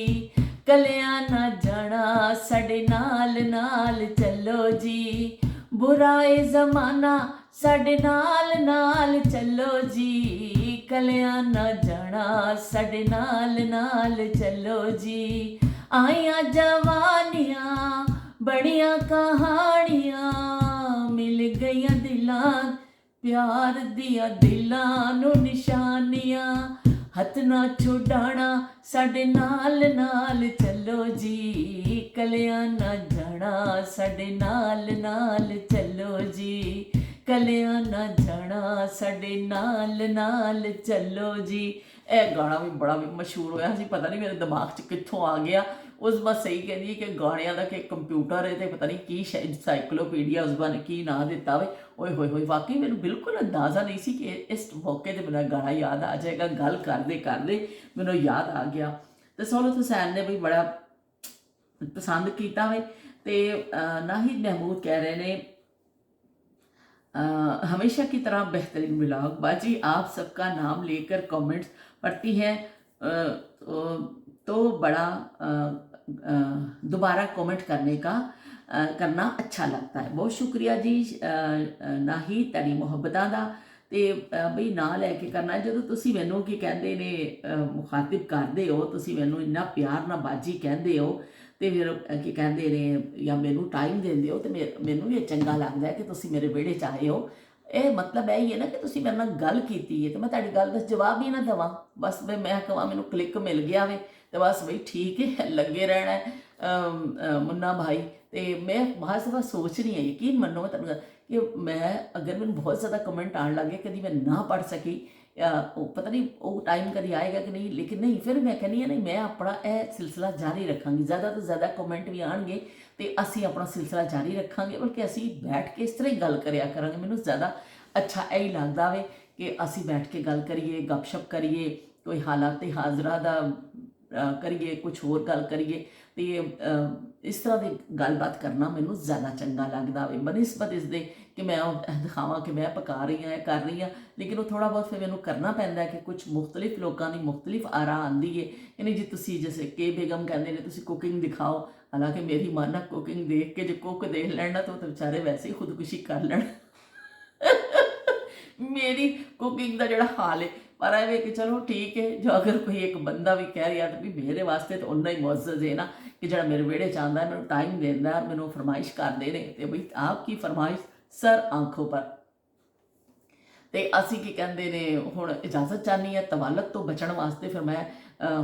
कलिया ना जाना साडे नाल नाल चलो जी, बुराए जमाना साडे नाल नाल चलो जी, कलिया ना जाना साडे नाल नाल चलो जी। आईया जवानियां बड़ियां कहानियां, मिल गईयां दिलां प्यार दिया दिलां नूं निशानियां, हथ ना छुड़ाना साडे नाल नाल चलो जी, कलिया ना जाना साडे नाल नाल चलो जी, कलिया ना जाना साडे नाल नाल चलो जी। ਇਹ ਗਾਣਾ ਵੀ ਬੜਾ ਵੀ ਮਸ਼ਹੂਰ ਹੋਇਆ ਸੀ, ਪਤਾ ਨਹੀਂ ਮੇਰੇ ਦਿਮਾਗ 'ਚ ਕਿੱਥੋਂ ਆ ਗਿਆ। ਉਸ ਬਸ ਸਹੀ ਕਹਿੰਦੀ ਕਿ ਗਾਣਿਆਂ ਦਾ ਕਿ ਕੰਪਿਊਟਰ ਹੈ ਤੇ ਪਤਾ ਨਹੀਂ ਕੀ ਇਨਸਾਈਕਲੋਪੀਡੀਆ ਉਸ ਬਾਰੇ ਕੀ ਨਾਂ ਦਿੱਤਾ ਵੇ। ਓਏ ਹੋਏ ਹੋਏ, ਵਾਕਈ ਮੈਨੂੰ ਬਿਲਕੁਲ ਅੰਦਾਜ਼ਾ ਨਹੀਂ ਸੀ ਕਿ ਇਸ ਮੌਕੇ 'ਤੇ ਮੇਰਾ ਗਾਣਾ ਯਾਦ ਆ ਜਾਏਗਾ। ਗੱਲ ਕਰਦੇ ਕਰਦੇ ਮੈਨੂੰ ਯਾਦ ਆ ਗਿਆ। ਤੇ ਸੋਹਲਤ ਹੁਸੈਨ ਨੇ ਵੀ ਬੜਾ ਪਸੰਦ ਕੀਤਾ ਵੇ। ਤੇ ਨਾहिद महमूद कह रहे ने हमेशा की तरह बेहतरीन व्लॉग बाजी, आप सबका नाम लेकर कमेंट्स पढ़ती है तो बड़ा दोबारा कमेंट करने का करना अच्छा लगता है। बहुत शुक्रिया जी नाहिद, ਤੁਹਾਡੀ ਮੁਹੱਬਤਾਂ ਦਾ। ਤੇ ਬਈ ਨਾਂ ਲੈ ਕੇ ਕਰਨਾ। ਜਦੋਂ ਤੁਸੀਂ ਮੈਨੂੰ ਕੀ ਕਹਿੰਦੇ ਨੇ ਮੁਖਾਤਿਬ ਕਰਦੇ ਹੋ, ਤੁਸੀਂ ਮੈਨੂੰ ਇੰਨਾ ਪਿਆਰ ਨਾਲ ਬਾਜੀ ਕਹਿੰਦੇ ਹੋ ਤੇ ਫਿਰ ਕੀ ਕਹਿੰਦੇ ਨੇ ਜਾਂ ਮੈਨੂੰ ਟਾਈਮ ਦਿੰਦੇ ਹੋ, ਤੇ ਮੈਨੂੰ ਵੀ ਚੰਗਾ ਲੱਗਦਾ ਹੈ ਕਿ ਤੁਸੀਂ ਮੇਰੇ ਵਿਹੜੇ 'ਚ ਆਏ ਹੋ। ਇਹ ਮਤਲਬ ਇਹ ਹੀ ਹੈ ਨਾ ਕਿ ਤੁਸੀਂ ਮੇਰੇ ਨਾਲ ਗੱਲ ਕੀਤੀ ਹੈ ਤੇ ਮੈਂ ਤੁਹਾਡੀ ਗੱਲ ਦਾ ਜਵਾਬ ਹੀ ਨਾ ਦੇਵਾਂ। ਬਸ ਵੀ ਮੈਂ ਕਹਾਂ ਮੈਨੂੰ ਕਲਿੱਕ ਮਿਲ ਗਿਆ ਵੇ ਤੇ ਬਸ ਬਈ ਠੀਕ ਹੈ, ਲੱਗੇ ਰਹਿਣਾ ਮੁੰਨਾ ਭਾਈ। ਤੇ ਮੈਂ ਬਸ ਸੋਚ ਰਹੀ ਹਾਂ, ਯਕੀਨ ਮੰਨੋ ਮੈਂ ਤੁਹਾਨੂੰ ਕਿ ਮੈਂ ਅਗਰ ਮੈਨੂੰ ਬਹੁਤ ਜ਼ਿਆਦਾ ਕਮੈਂਟ ਆਉਣ ਲੱਗੇ, ਕਦੀ ਮੈਂ ਨਾ ਪੜ੍ਹ ਸਕੀ, ਪਤਾ ਨਹੀਂ ਉਹ ਟਾਈਮ ਕਦੀ ਆਏਗਾ ਕਿ ਨਹੀਂ, ਲੇਕਿਨ ਨਹੀਂ, ਫਿਰ ਮੈਂ ਕਹਿੰਦੀ ਹਾਂ ਨਹੀਂ, ਮੈਂ ਆਪਣਾ ਇਹ ਸਿਲਸਿਲਾ ਜਾਰੀ ਰੱਖਾਂਗੀ। ਜ਼ਿਆਦਾ ਤੋਂ ਜ਼ਿਆਦਾ ਕਮੈਂਟ ਵੀ ਆਉਣਗੇ ਤੇ ਅਸੀਂ ਆਪਣਾ ਸਿਲਸਿਲਾ ਜਾਰੀ ਰੱਖਾਂਗੇ, ਬਲਕਿ ਅਸੀਂ ਬੈਠ ਕੇ ਇਸ ਤਰ੍ਹਾਂ ਹੀ ਗੱਲ ਕਰਿਆ ਕਰਾਂਗੇ। ਮੈਨੂੰ ਜ਼ਿਆਦਾ ਅੱਛਾ ਇਹ ਹੀ ਲੱਗਦਾ ਵੇ ਕਿ ਅਸੀਂ ਬੈਠ ਕੇ ਗੱਲ ਕਰੀਏ, ਗੱਪਸ਼ਪ ਕਰੀਏ, ਕੋਈ ਹਾਲਾਤ ਹਾਜ਼ਰਾ ਦਾ ਕਰੀਏ, ਕੁਛ ਹੋਰ ਗੱਲ ਕਰੀਏ। ਤੇ ਇਸ ਤਰ੍ਹਾਂ ਦੀ ਗੱਲਬਾਤ ਕਰਨਾ ਮੈਨੂੰ ਜ਼ਿਆਦਾ ਚੰਗਾ ਲੱਗਦਾ ਵੇ ਬਨਿਸਬਤ ਇਸ ਦੇ ਕਿ ਮੈਂ ਉਹ ਦਿਖਾਵਾਂ ਕਿ ਮੈਂ ਪਕਾ ਰਹੀ ਹਾਂ, ਕਰ ਰਹੀ ਹਾਂ। ਲੇਕਿਨ ਉਹ ਥੋੜ੍ਹਾ ਬਹੁਤ ਫਿਰ ਮੈਨੂੰ ਕਰਨਾ ਪੈਂਦਾ ਕਿ ਕੁਛ ਮੁਖਤਲਿਫ ਲੋਕਾਂ ਦੀ ਮੁਖਤਲਿਫ ਆਰਾ ਆਉਂਦੀ ਹੈ ਕਿ ਨਹੀਂ ਜੀ, ਤੁਸੀਂ ਜੈਸੇ ਕੇ ਬੇਗਮ ਕਹਿੰਦੇ ਨੇ ਤੁਸੀਂ ਕੁਕਿੰਗ ਦਿਖਾਓ। ਹਾਲਾਂਕਿ ਮੇਰੀ ਮਾਨਾ ਕੁਕਿੰਗ ਦੇਖ ਕੇ ਜੇ ਕੁੱਕ ਦੇਖ ਲੈਣ ਨਾ ਤਾਂ ਉਹ ਵਿਚਾਰੇ ਵੈਸੇ ਹੀ ਖੁਦਕੁਸ਼ੀ ਕਰ ਲੈਣ ਮੇਰੀ ਕੁਕਿੰਗ ਦਾ ਜਿਹੜਾ ਹਾਲ ਹੈ। ਪਰ ਇਹ ਵੇ ਕਿ ਚਲੋ ਠੀਕ ਹੈ, ਜੋ ਅਗਰ ਕੋਈ ਇੱਕ ਬੰਦਾ ਵੀ ਕਹਿ ਰਿਹਾ ਤਾਂ ਵੀ ਮੇਰੇ ਵਾਸਤੇ ਤਾਂ ਉਨਾ ਹੀ ਮੁਅੱਜ਼ਜ਼ ਹੈ ਨਾ ਕਿ ਜਿਹੜਾ ਮੇਰੇ ਵਿਹੜੇ 'ਚ ਆਉਂਦਾ, ਮੈਨੂੰ ਟਾਈਮ ਦਿੰਦਾ, ਮੈਨੂੰ ਫਰਮਾਇਸ਼ ਕਰਦੇ ਨੇ। ਤੇ ਬਈ ਆਪ ਕੀ ਫਰਮਾਇਸ਼ ਸਰ ਆਂਖੋਂ ਪਰ। ਤੇ ਅਸੀਂ ਕੀ ਕਹਿੰਦੇ ਨੇ ਹੁਣ ਇਜਾਜ਼ਤ ਚਾਹਨੀ ਹੈ ਤਵਾਲਤ ਤੋਂ ਬਚਣ ਵਾਸਤੇ। ਫਿਰ ਮੈਂ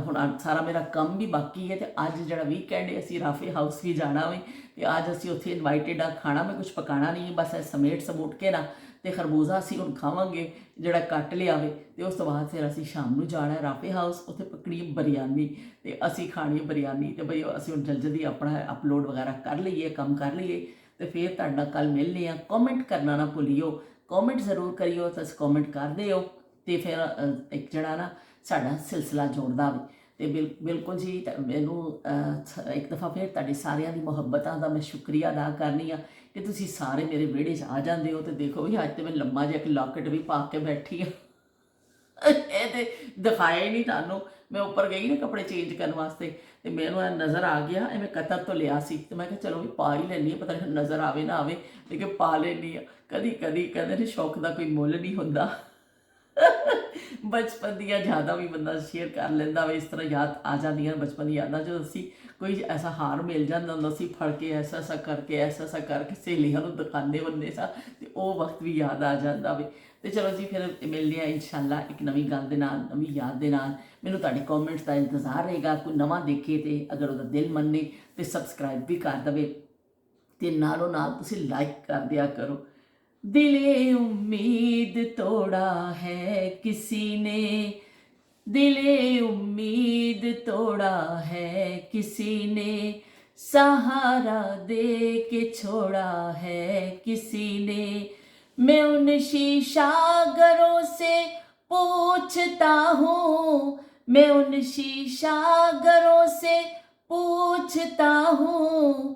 ਹੁਣ ਸਾਰਾ ਮੇਰਾ ਕੰਮ ਵੀ ਬਾਕੀ ਹੈ ਤੇ ਅੱਜ ਜਿਹੜਾ ਵੀਕਐਂਡ ਹੈ ਅਸੀਂ ਰਾਫੇ ਹਾਊਸ ਵੀ ਜਾਣਾ ਵੇ ਤੇ ਅੱਜ ਅਸੀਂ ਉੱਥੇ ਇਨਵਾਈਟਡ ਆ। ਖਾਣਾ ਮੈਂ ਕੁਝ ਪਕਾਣਾ ਨਹੀਂ, ਬਸ ਇਹ ਸਮੇਟ ਕੇ ਨਾ ਤੇ ਖਰਬੂਜ਼ਾ ਅਸੀਂ ਹੁਣ ਖਾਵਾਂਗੇ ਜਿਹੜਾ ਕੱਟ ਲਿਆ ਵੇ। ਤੇ ਉਸ ਤੋਂ ਬਾਅਦ ਫਿਰ ਅਸੀਂ ਸ਼ਾਮ ਨੂੰ ਜਾਣਾ ਰਾਫੇ ਹਾਊਸ, ਉੱਥੇ ਪਕੜੀ ਬਰਿਆਨੀ ਤੇ ਅਸੀਂ ਖਾਣੀ ਬਰਿਆਨੀ। ਤੇ ਬਈ ਅਸੀਂ ਹੁਣ ਜਲਦੀ ਆਪਣਾ ਅਪਲੋਡ ਵਗੈਰਾ ਕਰ ਲਈਏ, ਕੰਮ ਕਰ ਲਈਏ ਤੇ ਫਿਰ ਤੁਹਾਡੇ ਨਾਲ ਕੱਲ ਮਿਲਨੇ ਆ। ਕਮੈਂਟ ਕਰਨਾ ਨਾ ਭੁੱਲਿਓ, ਕਮੈਂਟ ਜ਼ਰੂਰ ਕਰਿਓ। ਤੁਸੀਂ ਕਮੈਂਟ ਕਰਦੇ ਹੋ ਤੇ ਫਿਰ ਇੱਕ ਜਿਹੜਾ ਨਾ ਸਾਡਾ ਸਿਲਸਿਲਾ ਜੋੜਦਾ ਵੇ। ਤੇ ਬਿਲਕੁਲ ਜੀ, ਮੈਨੂੰ ਇੱਕ ਦਫਾ ਫਿਰ ਤੁਹਾਡੇ ਸਾਰਿਆਂ ਦੀ ਮੁਹੱਬਤਾਂ ਦਾ ਮੈਂ ਸ਼ੁਕਰੀਆ ਅਦਾ ਕਰਨੀ ਆ ਕਿ ਤੁਸੀਂ ਸਾਰੇ ਮੇਰੇ ਵਿਹੜੇ 'ਚ ਆ ਜਾਂਦੇ ਹੋ। ਤੇ ਦੇਖੋ ਵੀ ਅੱਜ ਤੇ ਮੈਂ ਲੰਮਾ ਜਿਹਾ ਇੱਕ ਲਾਕਟ ਵੀ ਪਾ ਕੇ ਬੈਠੀ ਆ। ਇਹ ਤੇ ਦਿਖਾਇਆ ਹੀ ਨਹੀਂ ਤੁਹਾਨੂੰ। ਮੈਂ ਉੱਪਰ ਗਈ ਨਾ ਕੱਪੜੇ ਚੇਂਜ ਕਰਨ ਵਾਸਤੇ ਤੇ ਮੈਨੂੰ ਇਹ ਨਜ਼ਰ ਆ ਗਿਆ, ਇਹ ਮੈਂ ਕਤਰ ਤੋਂ ਲਿਆ ਸੀ ਤੇ ਮੈਂ ਕਿਹਾ ਚਲੋ ਵੀ ਪਾ ਹੀ ਲੈਂਦੀ ਹਾਂ, ਪਤਾ ਨਹੀਂ ਨਜ਼ਰ ਆਵੇ ਨਾ ਆਵੇ, ਲੇਕਿਨ ਪਾ ਲੈਂਦੀ ਹਾਂ। ਕਦੀ ਕਦੀ ਕਹਿੰਦੇ ਨੇ ਸ਼ੌਕ ਦਾ ਕੋਈ ਮੁੱਲ ਨਹੀਂ ਹੁੰਦਾ। ਬਚਪਨ ਦੀਆਂ ਯਾਦਾਂ ਵੀ ਬੰਦਾ ਸ਼ੇਅਰ ਕਰ ਲੈਂਦਾ ਵੇ। ਇਸ ਤਰ੍ਹਾਂ ਯਾਦ ਆ ਜਾਂਦੀਆਂ ਬਚਪਨ ਦੀਆਂ ਯਾਦਾਂ, ਜਦੋਂ ਅਸੀਂ ਕੋਈ ਐਸਾ ਹਾਰ ਮਿਲ ਜਾਂਦਾ ਹੁੰਦਾ ਸੀ, ਫੜ ਕੇ ਐਸਾ ਐਸਾ ਕਰਕੇ ਸਹੇਲੀਆਂ ਨੂੰ ਦਿਖਾਉਂਦੇ ਹੁੰਦੇ ਸਾਂ ਤੇ ਉਹ ਵਕਤ ਵੀ ਯਾਦ ਆ ਜਾਂਦਾ ਵੇ। ਤੇ ਚਲੋ ਜੀ ਫਿਰ ਮਿਲਦੇ ਹਾਂ ਇਨਸ਼ਾਅੱਲਾ ਇੱਕ ਨਵੀਂ ਗੱਲ ਦੇ ਨਾਲ, ਨਵੀਂ ਯਾਦ ਦੇ ਨਾਲ। ਮੈਨੂੰ ਤੁਹਾਡੇ ਕਮੈਂਟਸ ਦਾ ਇੰਤਜ਼ਾਰ ਰਹੇਗਾ। ਕੋਈ ਨਵਾਂ ਦੇਖੇ ਤੇ ਅਗਰ ਉਹਦਾ ਦਿਲ ਮੰਨੇ ਤੇ ਸਬਸਕ੍ਰਾਈਬ ਵੀ ਕਰ ਦੇਵੇ ਤੇ ਨਾਲੋਂ ਨਾਲ ਤੁਸੀਂ ਲਾਈਕ ਕਰ ਦਿਆ ਕਰੋ। दिले उम्मीद तोड़ा है किसी ने, दिले उम्मीद तोड़ा है किसी ने, सहारा दे के छोड़ा है किसी ने। मैं उन शीशागरों से पूछता हूँ, मैं उन शीशागरों से पूछता हूँ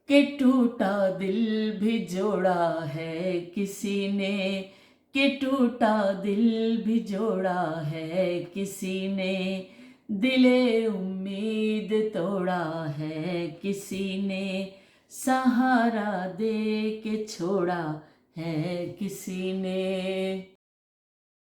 कि टूटा दिल भी जोड़ा है किसी ने, कि टूटा दिल भी जोड़ा है किसी ने, दिले उम्मीद तोड़ा है किसी ने, सहारा दे के छोड़ा है किसी ने।